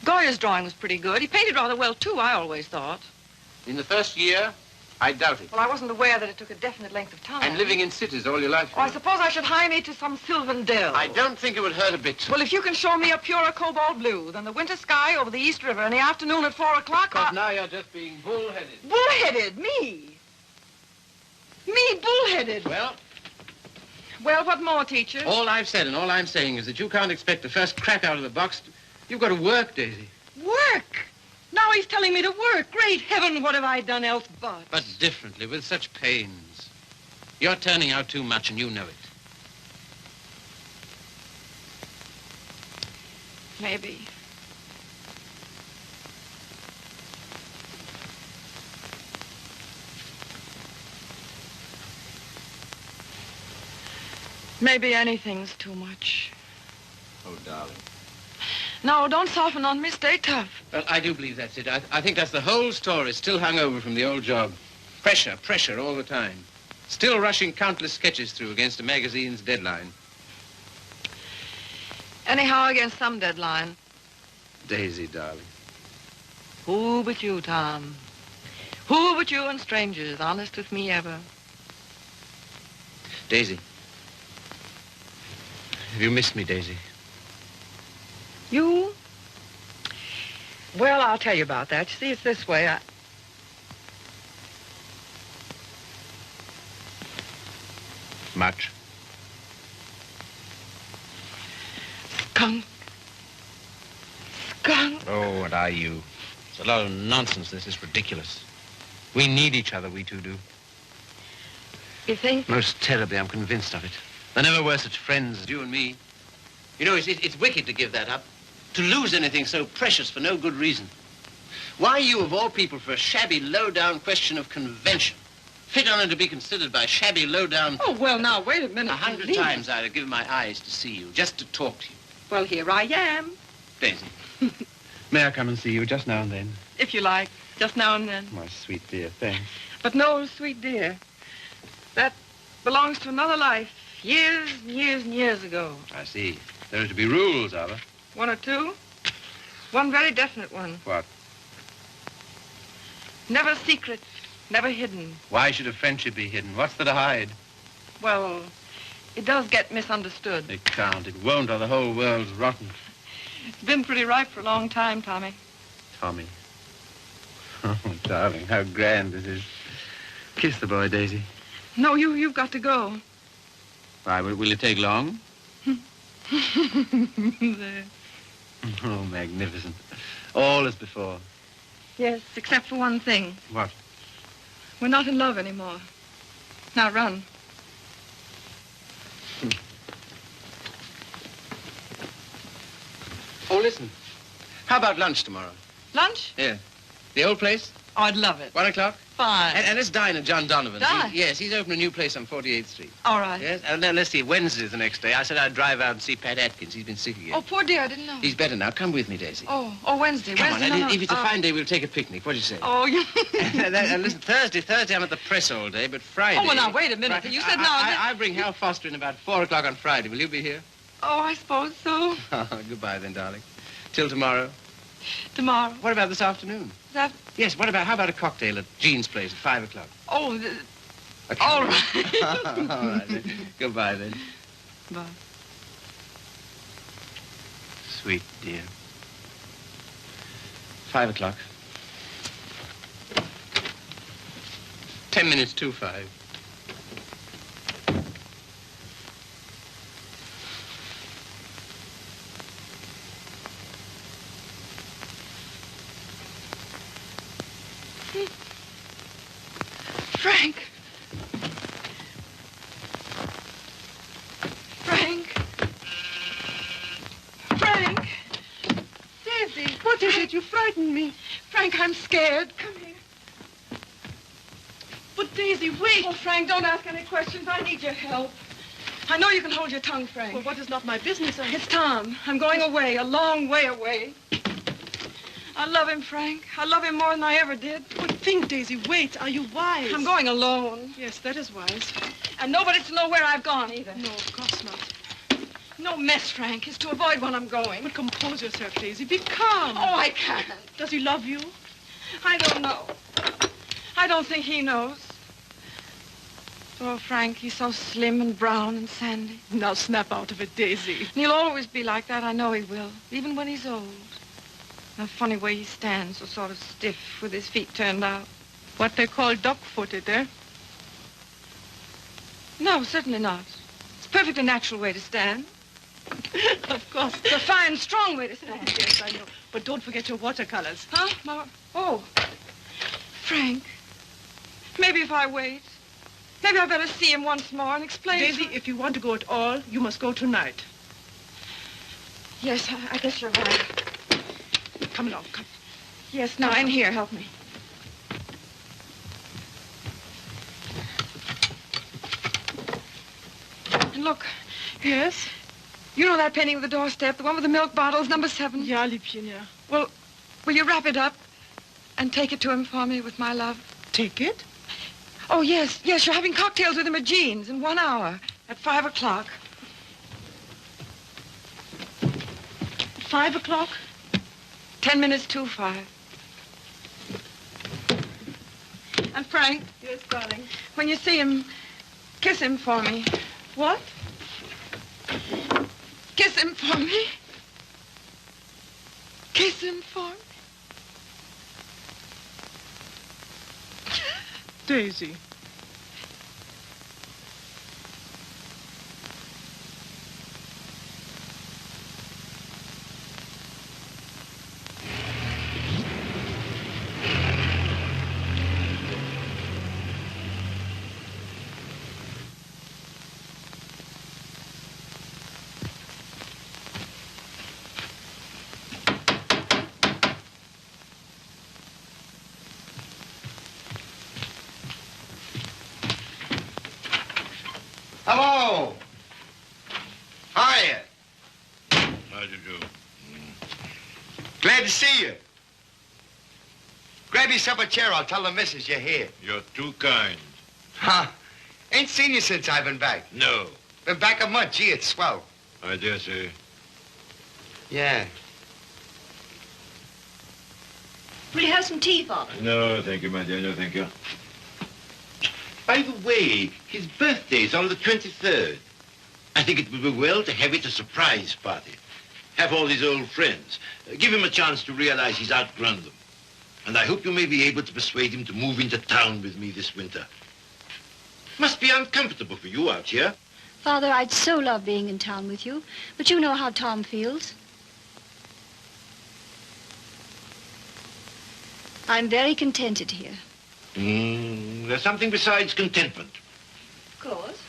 Goya's drawing was pretty good. He painted rather well, too, I always thought. In the first year, I doubt it. Well, I wasn't aware that it took a definite length of time. And living in cities all your life. Oh, I suppose I should hie me to some sylvan dell. I don't think it would hurt a bit. Well, if you can show me a purer cobalt blue than the winter sky over the East River in the afternoon at 4 o'clock, But now you're just being bullheaded. Bullheaded? Me? Me bullheaded? Well, Well, what more, teacher? all I've said and all I'm saying is that you can't expect the first crack out of the box. You've got to work, Daisy. Work? Now he's telling me to work. Great heaven, what have I done else but? But differently, with such pains. You're turning out too much and you know it. Maybe. Maybe anything's too much. Oh, darling. No, don't soften on me. Stay tough. Well, I do believe that's it. I think that's the whole story, still hung over from the old job. Pressure all the time. Still rushing countless sketches through against a magazine's deadline. Anyhow, against some deadline. Daisy, darling. Who but you, Tom? Who but you and strangers, honest with me ever? Daisy. Have you missed me, Daisy? You? Well, I'll tell you about that. You see, it's this way. Much. Skunk. Oh, what are you? It's a lot of nonsense. This is ridiculous. We need each other, we two do. You think? Most terribly, I'm convinced of it. There never were such friends as you and me. You know, it's wicked to give that up. To lose anything so precious for no good reason. Why you, of all people, for a shabby, low-down question of convention, fit on and to be considered by shabby, low-down... Oh, well, now, wait a minute. 100 please. times I'd have given my eyes to see you, just to talk to you. Well, here I am. Daisy, may I come and see you just now and then? If you like, just now and then. My sweet dear, thanks. But no, sweet dear, that belongs to another life. Years and years and years ago. I see. There are to be rules, are there? 1 or 2. One very definite one. What? Never secret, never hidden. Why should a friendship be hidden? What's there to hide? Well, it does get misunderstood. It can't. It won't, or the whole world's rotten. It's been pretty ripe for a long time, Tommy. Tommy. Oh, darling, how grand this is. Kiss the boy, Daisy. No, you've got to go. Why, will it take long? There. Oh, magnificent. All as before. Yes, except for one thing. What? We're not in love anymore. Now run. Oh, listen. How about lunch tomorrow? Lunch? Yeah. The old place? Oh, I'd love it. 1 o'clock? Fine. And let's dine at John Donovan's. Dine? Yes, he's opened a new place on 48th Street. All right. Yes, and then let's see, Wednesday's the next day. I said I'd drive out and see Pat Atkins. He's been sick again. Oh, poor dear, I didn't know. He's better now. Come with me, Daisy. Oh, Wednesday. Come Wednesday. on, No, and if it's a no. fine day, we'll take a picnic. What do you say? Oh, you... And listen, Thursday I'm at the press all day, but Friday... Oh, well, now, wait a minute. You said now... I bring Hal Foster in about 4 o'clock on Friday. Will you be here? Oh, I suppose so. Goodbye then, darling. Till tomorrow. Tomorrow. What about this afternoon? That... Yes, how about a cocktail at Jean's place at 5 o'clock? Oh, Okay. all right. All right, then. Goodbye, then. Bye. Sweet dear. 5 o'clock. 10 minutes to 5. Frank. Frank. Frank. Daisy. What is it? You frightened me. Frank, I'm scared. Come here. But Daisy, wait. Oh, Frank, don't ask any questions. I need your help. I know you can hold your tongue, Frank. Well, what is not my business? It's Tom. I'm going away, a long way away. I love him, Frank. I love him more than I ever did. But think, Daisy, wait. Are you wise? I'm going alone. Yes, that is wise. And nobody's to know where I've gone either. No, of course not. No mess, Frank. It's to avoid when I'm going. But compose yourself, Daisy. Be calm. Oh, I can't. Does he love you? I don't know. I don't think he knows. Oh, Frank, he's so slim and brown and sandy. Now snap out of it, Daisy. And he'll always be like that. I know he will, even when he's old. The funny way he stands, so sort of stiff with his feet turned out. What they call duck-footed, eh? No, certainly not. It's a perfectly natural way to stand. Of course. It's a fine, strong way to stand. Yes, I know. But don't forget your watercolors. Huh? Oh, Frank, maybe if I wait, maybe I better see him once more and explain. Daisy, if you want to go at all, you must go tonight. Yes, I guess you're right. Come along, come. Yes, now, in here, help me. And look, Yes? you know that painting of the doorstep, the one with the milk bottles, number 7? Ja, Liebchen, ja. Well, will you wrap it up and take it to him for me with my love? Take it? Oh, yes, you're having cocktails with him at Jean's in 1 hour at 5 o'clock. 5 o'clock? 10 minutes to 5. And Frank, Yes, darling. when you see him, kiss him for me. What? Kiss him for me. Kiss him for me. Daisy. Hello. Hiya. How do you do? Glad to see you. Grab yourself a chair. I'll tell the missus you're here. You're too kind. Huh? Ain't seen you since I've been back. No, Been back a month. Gee, it's swell. I dare say. Yeah. Will you have some tea, Father? No, thank you, my dear. No, thank you. By the way, his birthday's on the 23rd. I think it would be well to have it a surprise party. Have all his old friends. Give him a chance to realize he's outgrown them. And I hope you may be able to persuade him to move into town with me this winter. Must be uncomfortable for you out here. Father, I'd so love being in town with you, but you know how Tom feels. I'm very contented here. There's something besides contentment. Of course.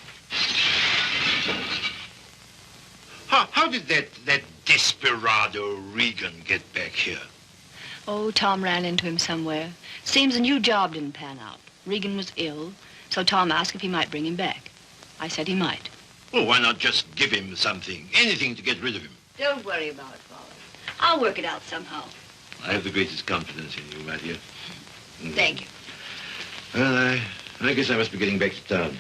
How did that desperado Regan get back here? Oh, Tom ran into him somewhere. Seems a new job didn't pan out. Regan was ill, so Tom asked if he might bring him back. I said he might. Well, why not just give him something, anything to get rid of him? Don't worry about it, Father. I'll work it out somehow. I have the greatest confidence in you, my dear. Thank you. Well, I guess I must be getting back to town.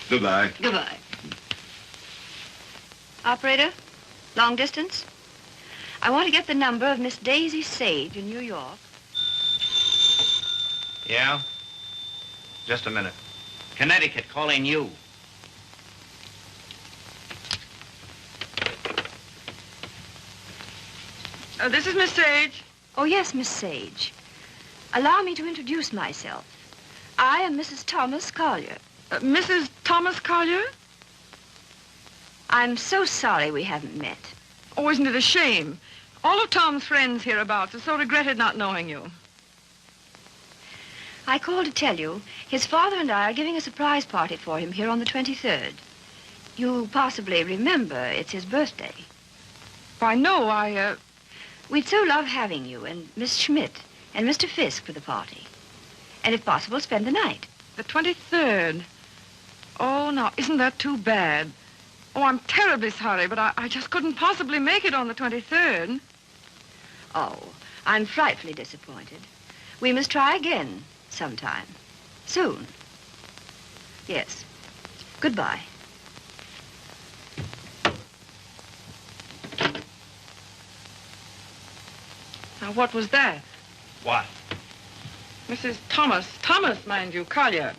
Goodbye. Goodbye. Operator, long distance? I want to get the number of Miss Daisy Sage in New York. Yeah? Just a minute. Connecticut, calling you. This is Miss Sage. Oh, yes, Miss Sage. Allow me to introduce myself. I am Mrs. Thomas Collier. Mrs. Thomas Collier? I'm so sorry we haven't met. Oh, isn't it a shame? All of Tom's friends hereabouts have so regretted not knowing you. I called to tell you his father and I are giving a surprise party for him here on the 23rd. You possibly remember it's his birthday. Why, no, We'd so love having you and Miss Schmidt and Mr. Fisk for the party. And if possible, spend the night. The 23rd. Oh, now, isn't that too bad? Oh, I'm terribly sorry, but I just couldn't possibly make it on the 23rd. Oh, I'm frightfully disappointed. We must try again sometime. Soon. Yes. Goodbye. Now, what was that? What? Mrs. Thomas, mind you, Collier.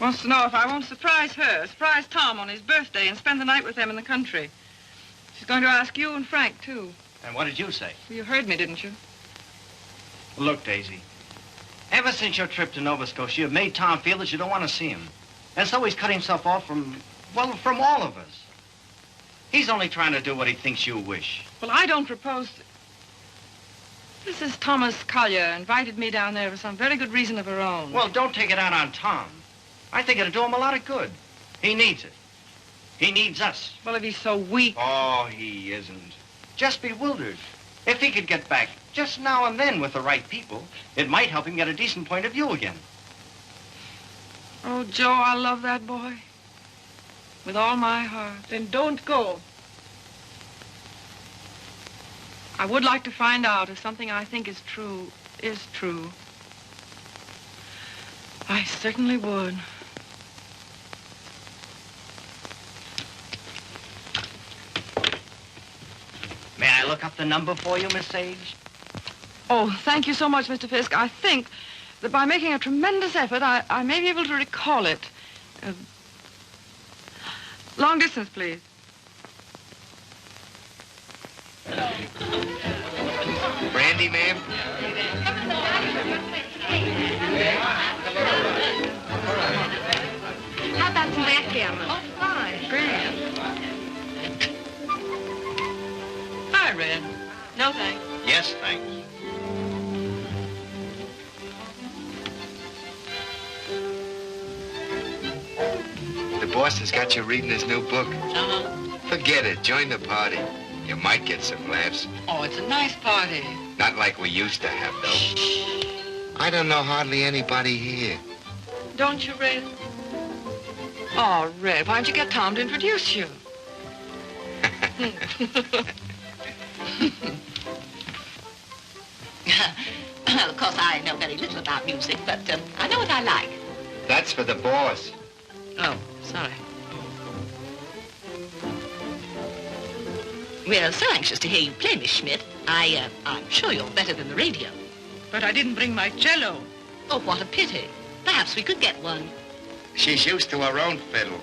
Wants to know if I won't surprise Tom on his birthday and spend the night with them in the country. She's going to ask you and Frank, too. And what did you say? You heard me, didn't you? Look, Daisy. Ever since your trip to Nova Scotia, you've made Tom feel that you don't want to see him. And so he's cut himself off from all of us. He's only trying to do what he thinks you wish. Well, I don't propose... Mrs. Thomas Collier invited me down there for some very good reason of her own. Well, don't take it out on Tom. I think it'll do him a lot of good. He needs it. He needs us. Well, if he's so weak... Oh, he isn't. Just bewildered. If he could get back just now and then with the right people, it might help him get a decent point of view again. Oh, Joe, I love that boy. With all my heart. Then don't go. I would like to find out if something I think is true is true. I certainly would. May I look up the number for you, Miss Sage? Oh, thank you so much, Mr. Fisk. I think that by making a tremendous effort, I may be able to recall it. Long distance, please. Brandy, ma'am? How about some backgammon? Oh, fine. Grand. Hi, Red. No, thanks. Yes, thanks. The boss has got you reading his new book. Forget it. Join the party. You might get some laughs. Oh, it's a nice party. Not like we used to have, though. I don't know hardly anybody here. Don't you, Red? Oh, Red, why don't you get Tom to introduce you? Well, of course, I know very little about music, but I know what I like. That's for the boss. Oh, sorry. We're so anxious to hear you play, Miss Schmidt. I'm sure you're better than the radio. But I didn't bring my cello. Oh, what a pity. Perhaps we could get one. She's used to her own fiddle.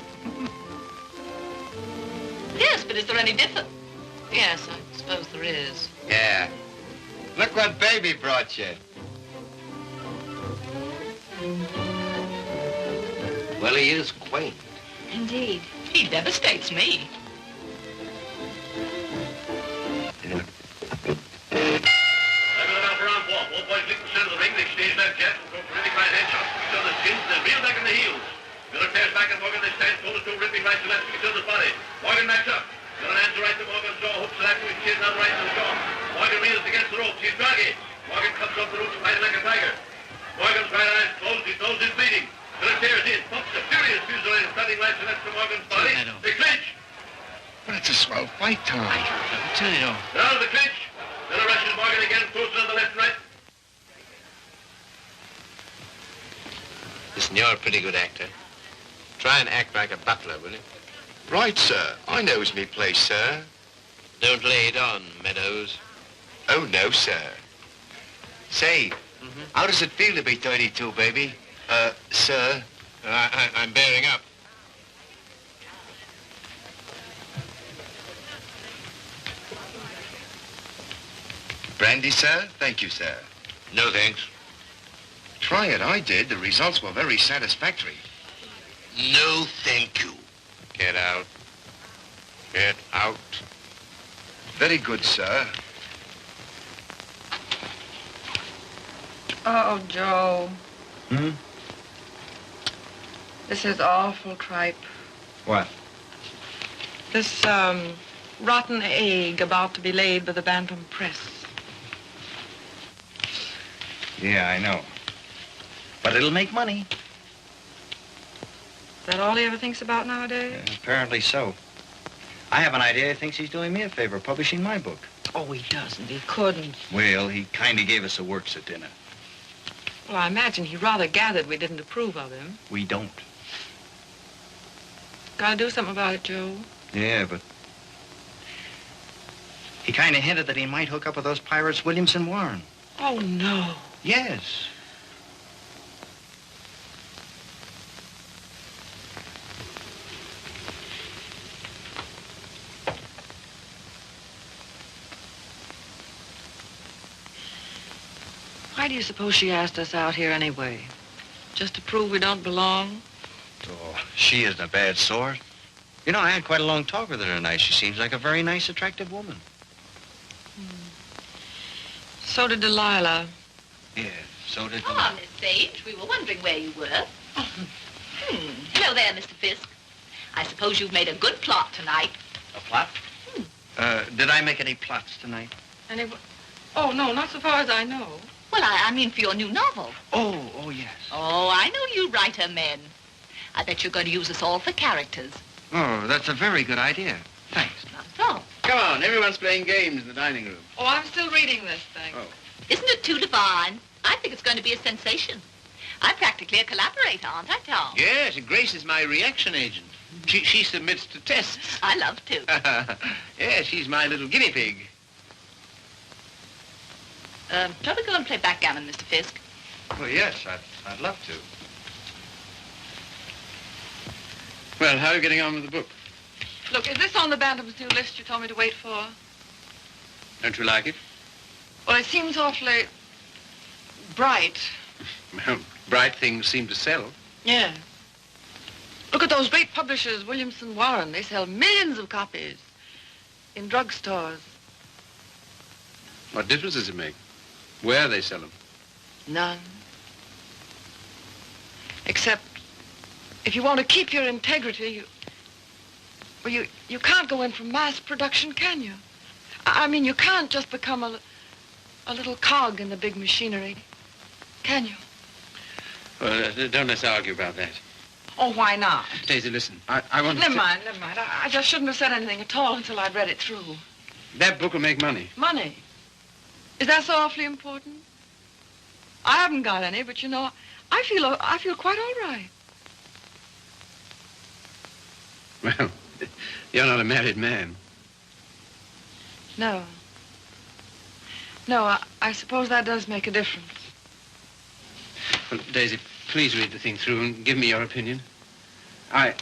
Yes, but is there any difference? Yes, I suppose there is. Yeah. Look what baby brought you. Well, he is quaint. Indeed. He devastates me. Morgan backs up. Got an answer right to Morgan's jaw. Hooks it after his chin, not right to the jaw. Morgan reels against the ropes. He's draggy. Morgan comes up the ropes fighting like a tiger. Morgan's right eye closed. His nose is bleeding. Miller tears in. Pumps a furious fusillade of standing right to left to Morgan's body. They clinch. But it's a swell fight, Tom. They're out of the clinch. Miller rushes Morgan again, throws it on the left and right. Listen, you're a pretty good actor. Try and act like a butler, will you? Right, sir. I knows me place, sir. Don't lay it on, Meadows. Oh, no, sir. Say, how does it feel to be 32, baby? Sir? I'm bearing up. Brandy, sir? Thank you, sir. No, thanks. Try it. I did. The results were very satisfactory. No, thank you. Get out. Get out. Very good, sir. Oh, Joe. Hmm? This is awful tripe. What? This, rotten egg about to be laid by the Bantam Press. Yeah, I know. But it'll make money. Is that all he ever thinks about nowadays? Apparently so. I have an idea he thinks he's doing me a favor, publishing my book. Oh, he doesn't. He couldn't. Well, he kind of gave us the works at dinner. Well, I imagine he rather gathered we didn't approve of him. We don't. Gotta do something about it, Joe. Yeah, but he kind of hinted that he might hook up with those pirates, Williamson Warren. Oh, no. Yes. Why do you suppose she asked us out here anyway? Just to prove we don't belong? Oh, she isn't a bad sort. You know, I had quite a long talk with her tonight. She seems like a very nice, attractive woman. So did Delilah. Yeah, so did... Come on, Miss Sage. We were wondering where you were. Hello there, Mr. Fisk. I suppose you've made a good plot tonight. A plot? Did I make any plots tonight? Oh, no, not so far as I know. Well, I mean for your new novel. Oh, yes. Oh, I know you writer men. I bet you're going to use us all for characters. Oh, that's a very good idea. Thanks. Not at all. Come on, everyone's playing games in the dining room. Oh, I'm still reading this thing. Oh. Isn't it too divine? I think it's going to be a sensation. I'm practically a collaborator, aren't I, Tom? Yes, Grace is my reaction agent. She submits to tests. I love to. Yeah, she's my little guinea pig. Shall we go and play backgammon, Mr. Fisk? Well, yes, I'd love to. Well, how are you getting on with the book? Look, is this on the Bantam's new list you told me to wait for? Don't you like it? Well, it seems awfully bright. Well, bright things seem to sell. Yeah. Look at those great publishers, Williamson Warren. They sell millions of copies in drugstores. What difference does it make? Where they sell them? None. Except if you want to keep your integrity, you can't go in for mass production, can you? I mean, you can't just become a little cog in the big machinery, can you? Well, don't let's argue about that. Oh, why not? Daisy, listen. I want to... Never mind. I just shouldn't have said anything at all until I'd read it through. That book will make money. Money? Is that so awfully important? I haven't got any, but you know, I feel quite all right. Well, you're not a married man. No. No, I suppose that does make a difference. Well, Daisy, please read the thing through and give me your opinion. I'm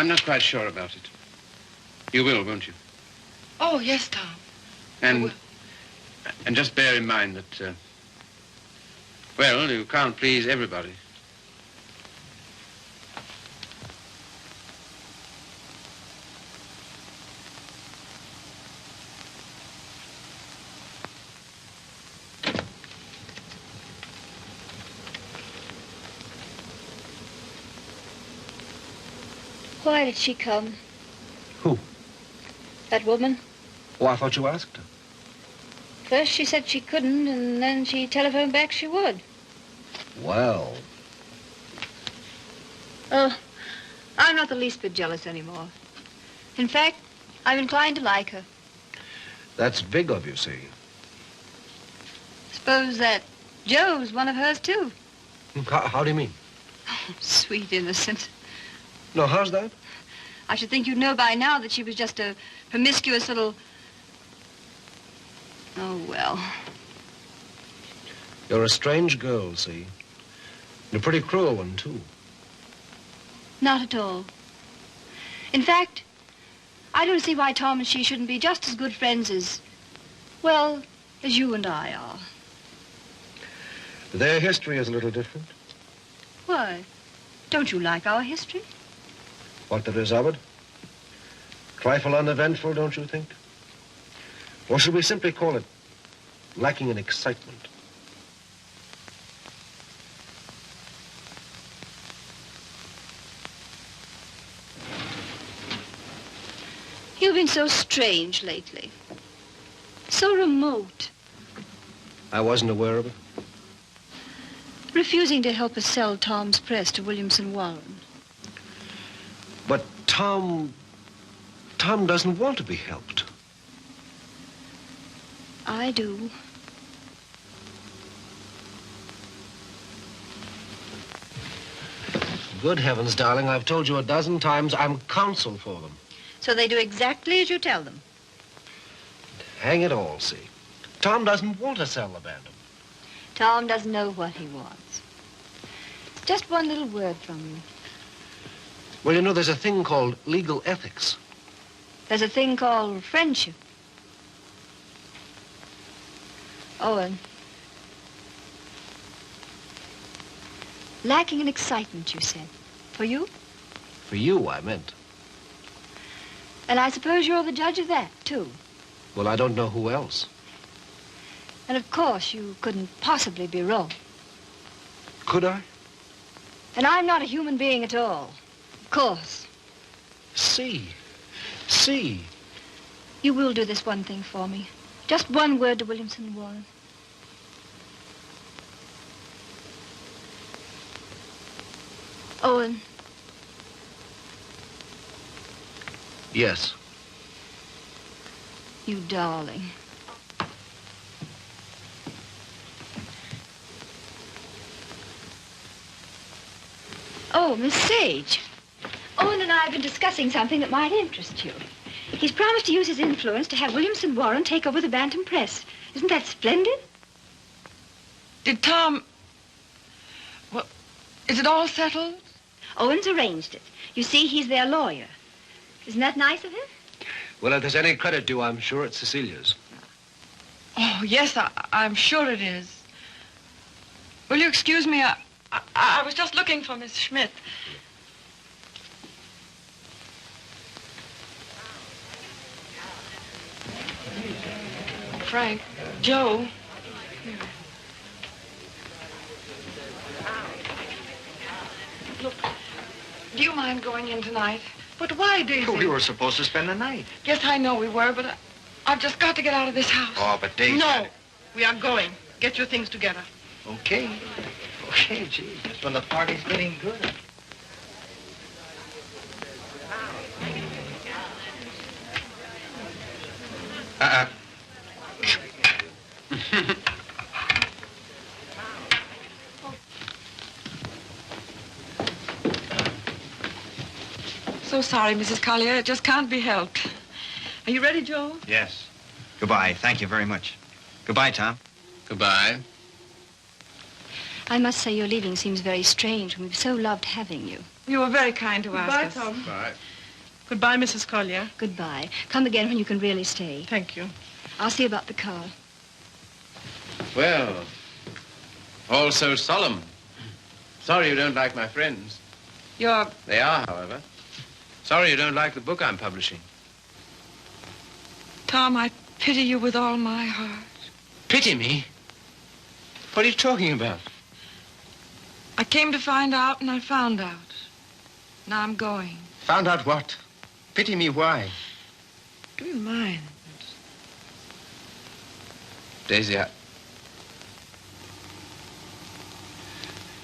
not quite sure about it. You will, won't you? Oh, yes, Tom. And just bear in mind that, well, you can't please everybody. Why did she come? Who? That woman. Oh, I thought you asked her. First she said she couldn't, and then she telephoned back she would. Well. Oh, I'm not the least bit jealous anymore. In fact, I'm inclined to like her. That's big of you, see. Suppose that Joe's one of hers, too. How do you mean? Oh, sweet innocent. No, how's that? I should think you'd know by now that she was just a promiscuous little... Oh, well. You're a strange girl, see? And a pretty cruel one, too. Not at all. In fact, I don't see why Tom and she shouldn't be just as good friends as, well, as you and I are. Their history is a little different. Why? Don't you like our history? What there is of it? Trifle uneventful, don't you think? Or should we simply call it lacking in excitement? You've been so strange lately. So remote. I wasn't aware of it. Refusing to help us sell Tom's press to Williamson Warren. But Tom doesn't want to be helped. I do. Good heavens, darling, I've told you a dozen times I'm counsel for them. So they do exactly as you tell them. Hang it all, see. Tom doesn't want to sell the Bantam. Tom doesn't know what he wants. Just one little word from you. Well, you know, there's a thing called legal ethics. There's a thing called friendship. Owen. Lacking in excitement, you said. For you? For you, I meant. And I suppose you're the judge of that, too. Well, I don't know who else. And of course, you couldn't possibly be wrong. Could I? And I'm not a human being at all. Of course. See. You will do this one thing for me. Just one word to Williamson Warren. Owen. Yes. You darling. Oh, Miss Sage. Owen and I have been discussing something that might interest you. He's promised to use his influence to have Williamson Warren take over the Bantam Press. Isn't that splendid? Did Tom... Well, is it all settled? Owen's arranged it. You see, he's their lawyer. Isn't that nice of him? Well, if there's any credit due, I'm sure it's Cecilia's. Oh, yes, I'm sure it is. Will you excuse me? I was just looking for Miss Schmidt. Frank, Joe. Look, do you mind going in tonight? But why, Daisy? We were supposed to spend the night. Yes, I know we were, but I've just got to get out of this house. Oh, but Daisy... No, we are going. Get your things together. Okay. Okay, gee, just when the party's getting good. So sorry, Mrs. Collier. It just can't be helped. Are you ready, Joe? Yes. Goodbye. Thank you very much. Goodbye, Tom. Goodbye. I must say your leaving seems very strange. We've so loved having you. You were very kind to ask us. Goodbye, Tom. Bye. Goodbye, Mrs. Collier. Goodbye. Come again when you can really stay. Thank you. I'll see about the car. Well, all so solemn. Sorry you don't like my friends. You're... They are, however. Sorry you don't like the book I'm publishing. Tom, I pity you with all my heart. Pity me? What are you talking about? I came to find out, and I found out. Now I'm going. Found out what? Pity me why? Do you mind? Daisy,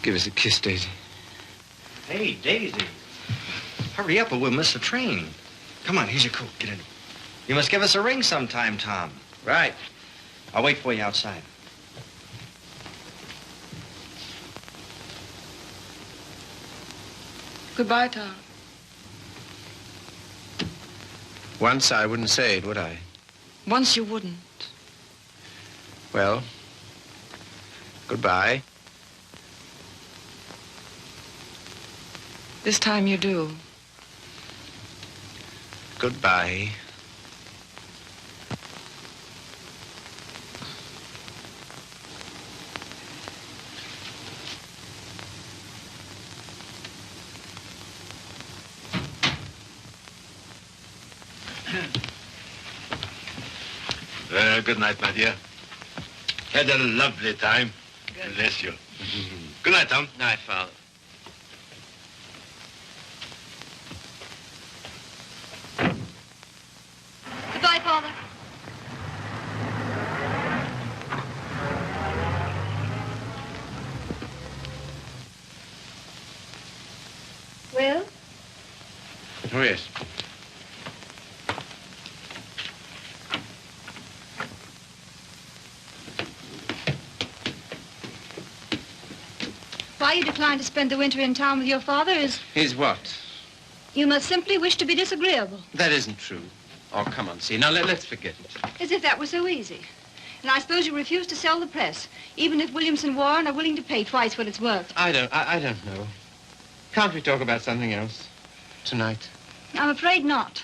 give us a kiss, Daisy. Hey, Daisy. Hurry up or we'll miss the train. Come on, here's your coat. Get in. You must give us a ring sometime, Tom. Right. I'll wait for you outside. Goodbye, Tom. Once I wouldn't say it, would I? Once you wouldn't. Well, goodbye. This time you do. Goodbye. Good night, my dear. Had a lovely time. Good. Bless you. Good night, Tom. Night, Father. Goodbye, Father. Will? Oh, yes. Why you decline to spend the winter in town with your father is Is what? you must simply wish to be disagreeable. That isn't true. Oh, come on, see. Now, let's forget it. As if that were so easy. And I suppose you refuse to sell the press, even if Williamson Warren are willing to pay twice what it's worth. I don't know. Can't we talk about something else tonight? I'm afraid not.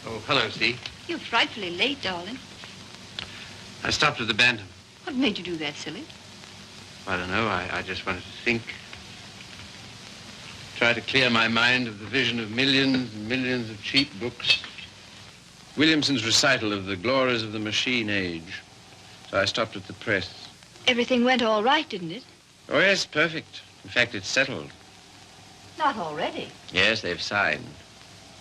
Oh, hello, Steve. You're frightfully late, darling. I stopped at the Bantam. What made you do that, silly? I don't know. I just wanted to think. Try to clear my mind of the vision of millions and millions of cheap books. Williamson's recital of the glories of the machine age. So I stopped at the press. Everything went all right, didn't it? Oh, yes, perfect. In fact, it's settled. Not already. Yes, they've signed.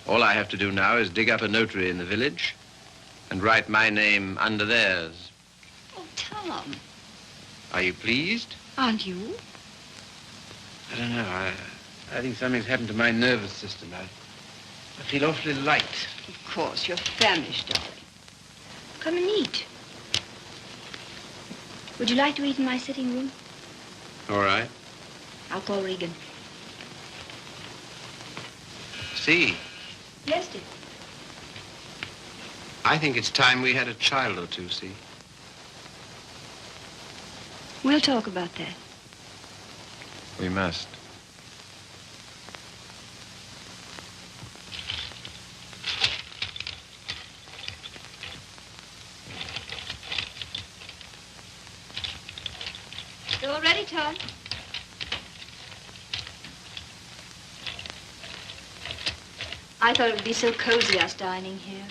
All I have to do now is dig up a notary in the village and write my name under theirs. Oh, Tom. Are you pleased? Aren't you? I don't know. I think something's happened to my nervous system. I feel awfully light. Of course, you're famished, darling. Come and eat. Would you like to eat in my sitting room? All right. I'll call Regan. See, Yes, dear. I think it's time we had a child or two, see. We'll talk about that. We must. You all ready, Tom? I thought it would be so cozy, us dining here.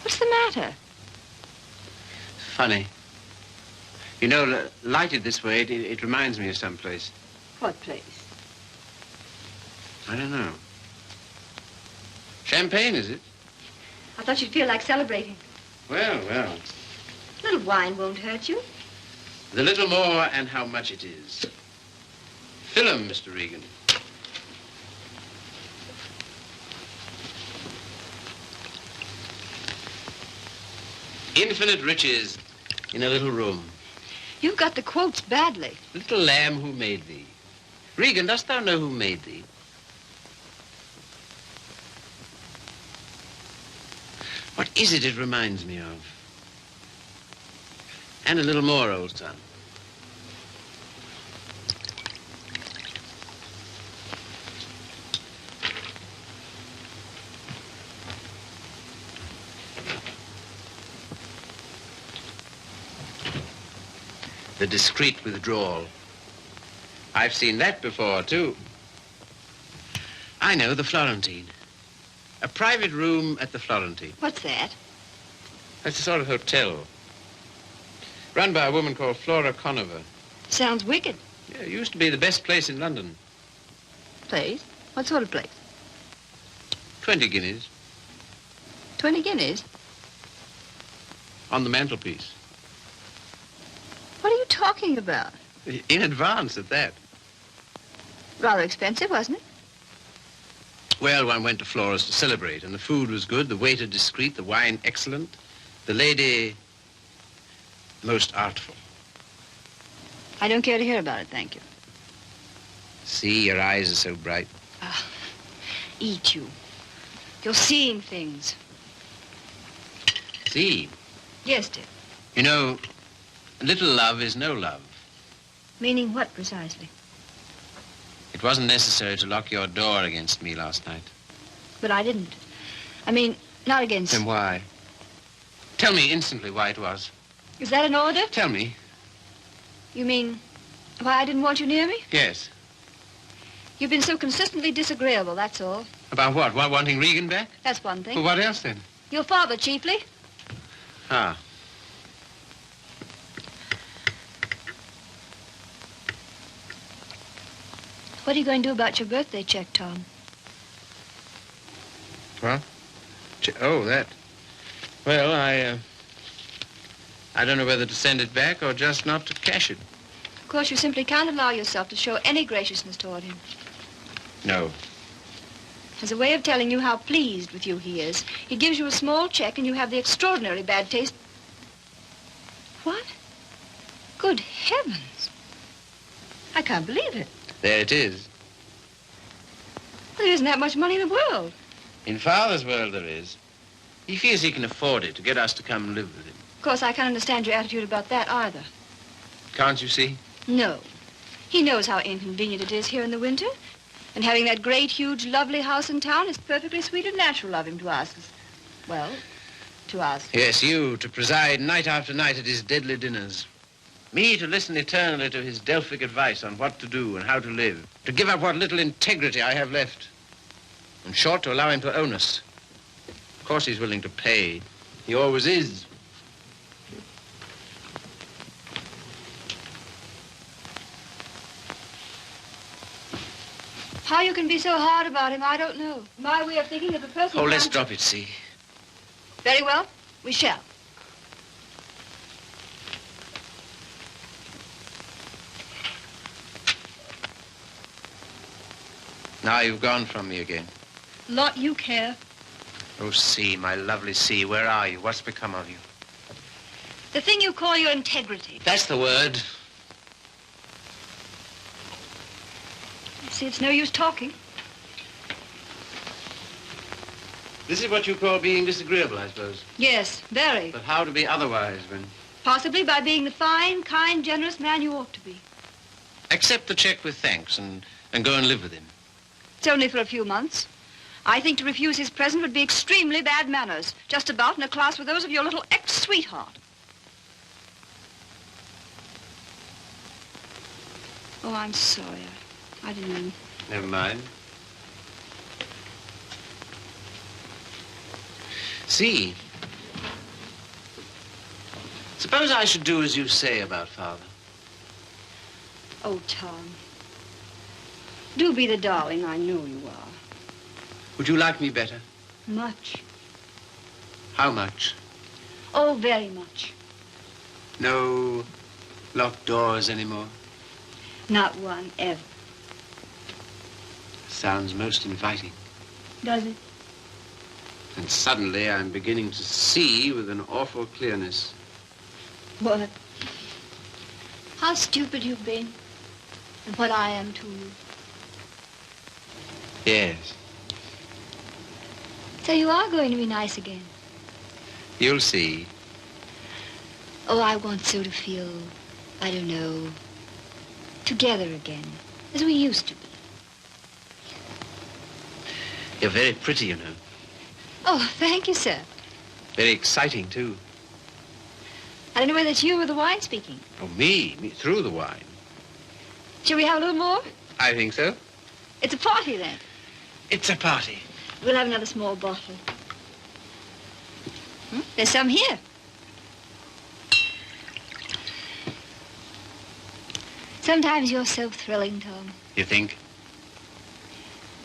What's the matter? Funny. You know, lighted this way, it reminds me of someplace. What place? I don't know. Champagne, is it? I thought you'd feel like celebrating. Well. A little wine won't hurt you. The little more and how much it is. Fill 'em, Mr. Regan. Infinite riches in a little room. You've got the quotes badly. Little lamb who made thee. Regan, dost thou know who made thee? What is it reminds me of? And a little more, old son. The discreet withdrawal. I've seen that before, too. I know, the Florentine. A private room at the Florentine. What's that? That's a sort of hotel. Run by a woman called Flora Conover. Sounds wicked. Yeah, it used to be the best place in London. Place? What sort of place? 20 guineas. 20 guineas? On the mantelpiece. What are you talking about? In advance at that. Rather expensive, wasn't it? Well, one went to Flora's to celebrate, and the food was good, the waiter discreet, the wine excellent, the lady most artful. I don't care to hear about it, thank you. See, your eyes are so bright. Ah, eat you. You're seeing things. See? Yes, dear. You know, little love is no love. Meaning what, precisely? It wasn't necessary to lock your door against me last night. But I didn't. I mean, not against... Then why? Tell me instantly why it was. Is that an order? Tell me. You mean why I didn't want you near me? Yes. You've been so consistently disagreeable, that's all. About what? Wanting Regan back? That's one thing. Well, what else then? Your father, chiefly. Ah. What are you going to do about your birthday check, Tom? What? Oh, that. Well, I don't know whether to send it back or just not to cash it. Of course, you simply can't allow yourself to show any graciousness toward him. No. As a way of telling you how pleased with you he is, he gives you a small check and you have the extraordinarily bad taste. What? Good heavens. I can't believe it. There it is. There isn't that much money in the world. In Father's world, there is. He feels he can afford it to get us to come and live with him. Of course, I can't understand your attitude about that either. Can't you see? No. He knows how inconvenient it is here in the winter. And having that great, huge, lovely house in town is perfectly sweet and natural of him to ask us. Well, to ask. Yes, you, to preside night after night at his deadly dinners. Me to listen eternally to his Delphic advice on what to do and how to live. To give up what little integrity I have left. In short, to allow him to own us. Of course he's willing to pay. He always is. How you can be so hard about him, I don't know. My way of thinking of the person... Oh, let's drop it, see. Very well. We shall. Now you've gone from me again. Lot you care. Oh, C, my lovely C, where are you? What's become of you? The thing you call your integrity. That's the word. See, it's no use talking. This is what you call being disagreeable, I suppose. Yes, very. But how to be otherwise when... Possibly by being the fine, kind, generous man you ought to be. Accept the check with thanks and go and live with him. It's only for a few months. I think to refuse his present would be extremely bad manners. Just about in a class with those of your little ex-sweetheart. Oh, I'm sorry. I didn't mean... Never mind. See, suppose I should do as you say about Father. Oh, Tom. Do be the darling I know you are. Would you like me better? Much. How much? Oh, very much. No locked doors anymore? Not one, ever. Sounds most inviting. Does it? And suddenly I'm beginning to see with an awful clearness. What? How stupid you've been. And what I am to you. Yes. So you are going to be nice again. You'll see. Oh, I want so to feel, I don't know, together again, as we used to be. You're very pretty, you know. Oh, thank you, sir. Very exciting, too. I don't know whether it's you or the wine speaking. Oh, me through the wine. Shall we have a little more? I think so. It's a party, then. It's a party. We'll have another small bottle. There's some here. Sometimes you're so thrilling, Tom. You think?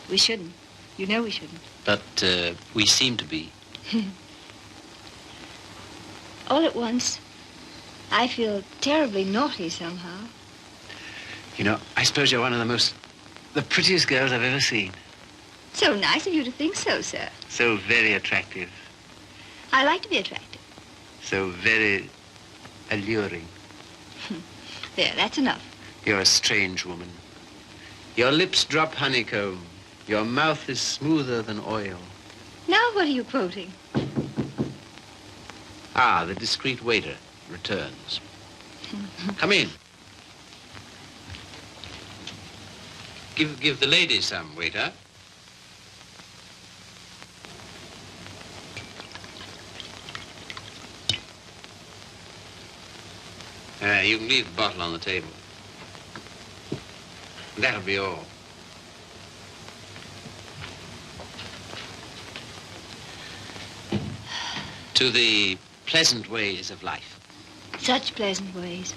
We shouldn't. You know we shouldn't. But we seem to be. All at once, I feel terribly naughty somehow. You know, I suppose you're one of the prettiest girls I've ever seen. So nice of you to think so, sir. So very attractive. I like to be attractive. So very alluring. There, that's enough. You're a strange woman. Your lips drop honeycomb. Your mouth is smoother than oil. Now what are you quoting? Ah, the discreet waiter returns. Come in. Give the lady some, waiter. You can leave the bottle on the table. That'll be all. To the pleasant ways of life. Such pleasant ways.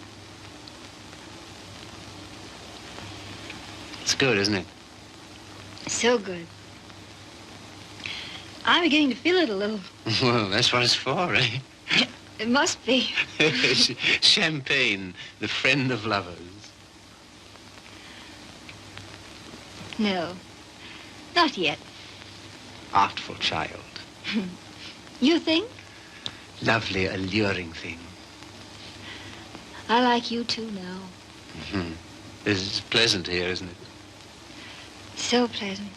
It's good, isn't it? So good. I'm beginning to feel it a little. Well, that's what it's for, eh? It must be. Champagne, the friend of lovers. No, not yet. Artful child. You think? Lovely, alluring thing. I like you too now. Mm-hmm. It's pleasant here, isn't it? So pleasant.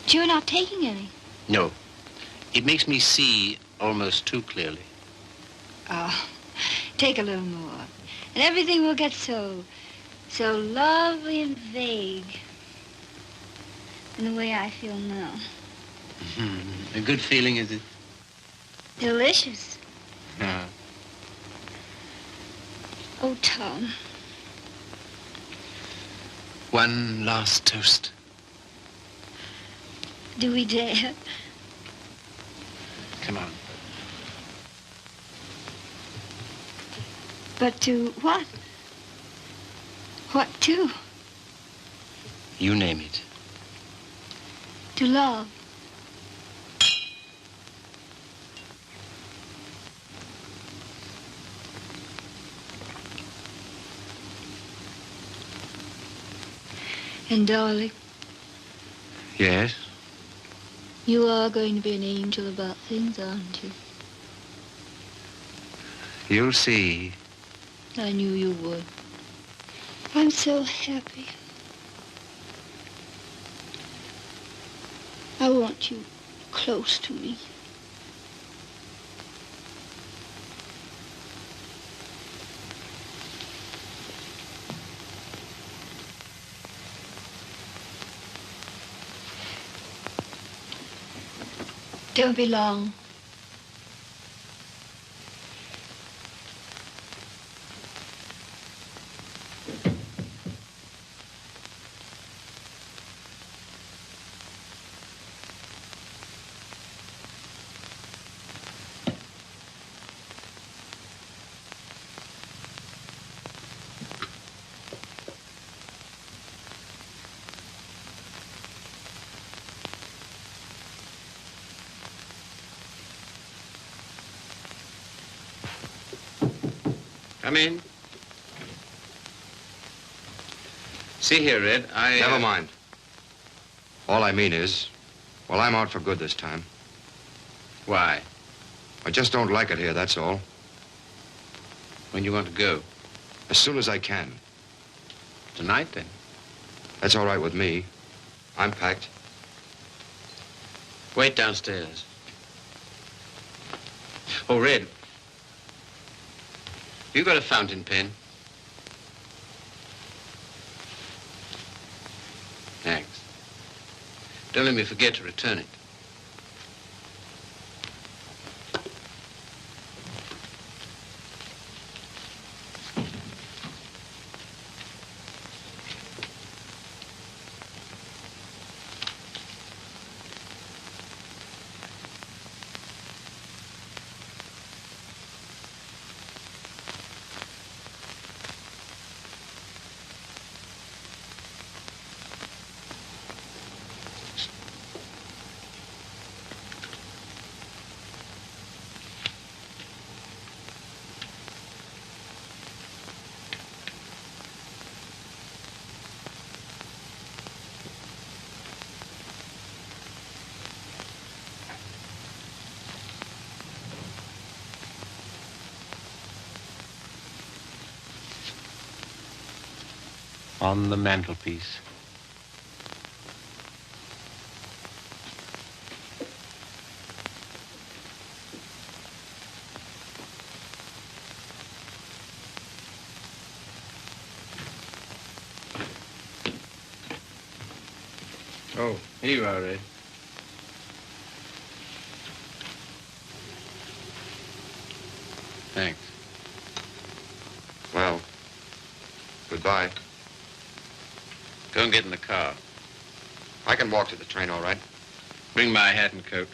But you're not taking any. No. It makes me see almost too clearly. Oh, take a little more. And everything will get so lovely and vague. In the way I feel now. Mm-hmm. A good feeling, is it? Delicious. Yeah. Oh, Tom. One last toast. Do we dare? Come on. But to what? What to? You name it. To love. And darling, Yes? you are going to be an angel about things, aren't you? You'll see. I knew you would. I'm so happy. I want you close to me. Don't be long. Come in. See here, Red, Never mind. All I mean is, well, I'm out for good this time. Why? I just don't like it here, that's all. When you want to go? As soon as I can. Tonight, then? That's all right with me. I'm packed. Wait downstairs. Oh, Red. You got a fountain pen? Thanks. Don't let me forget to return it. On the mantelpiece. Oh, here you are, Red. Thanks. Well, goodbye. Go and get in the car. I can walk to the train, all right? Bring my hat and coat.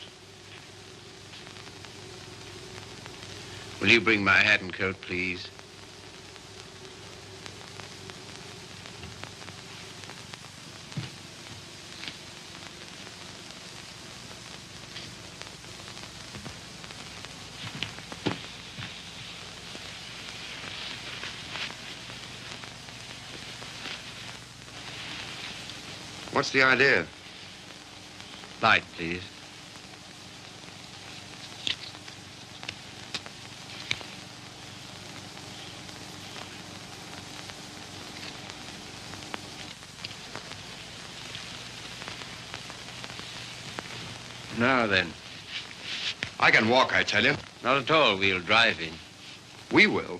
Will you bring my hat and coat, please? What's the idea? Light, please. Now then. I can walk, I tell you. Not at all. We'll drive in. We will.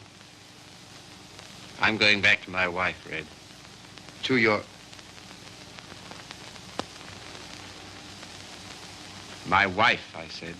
I'm going back to my wife, Red. To your... My wife, I said.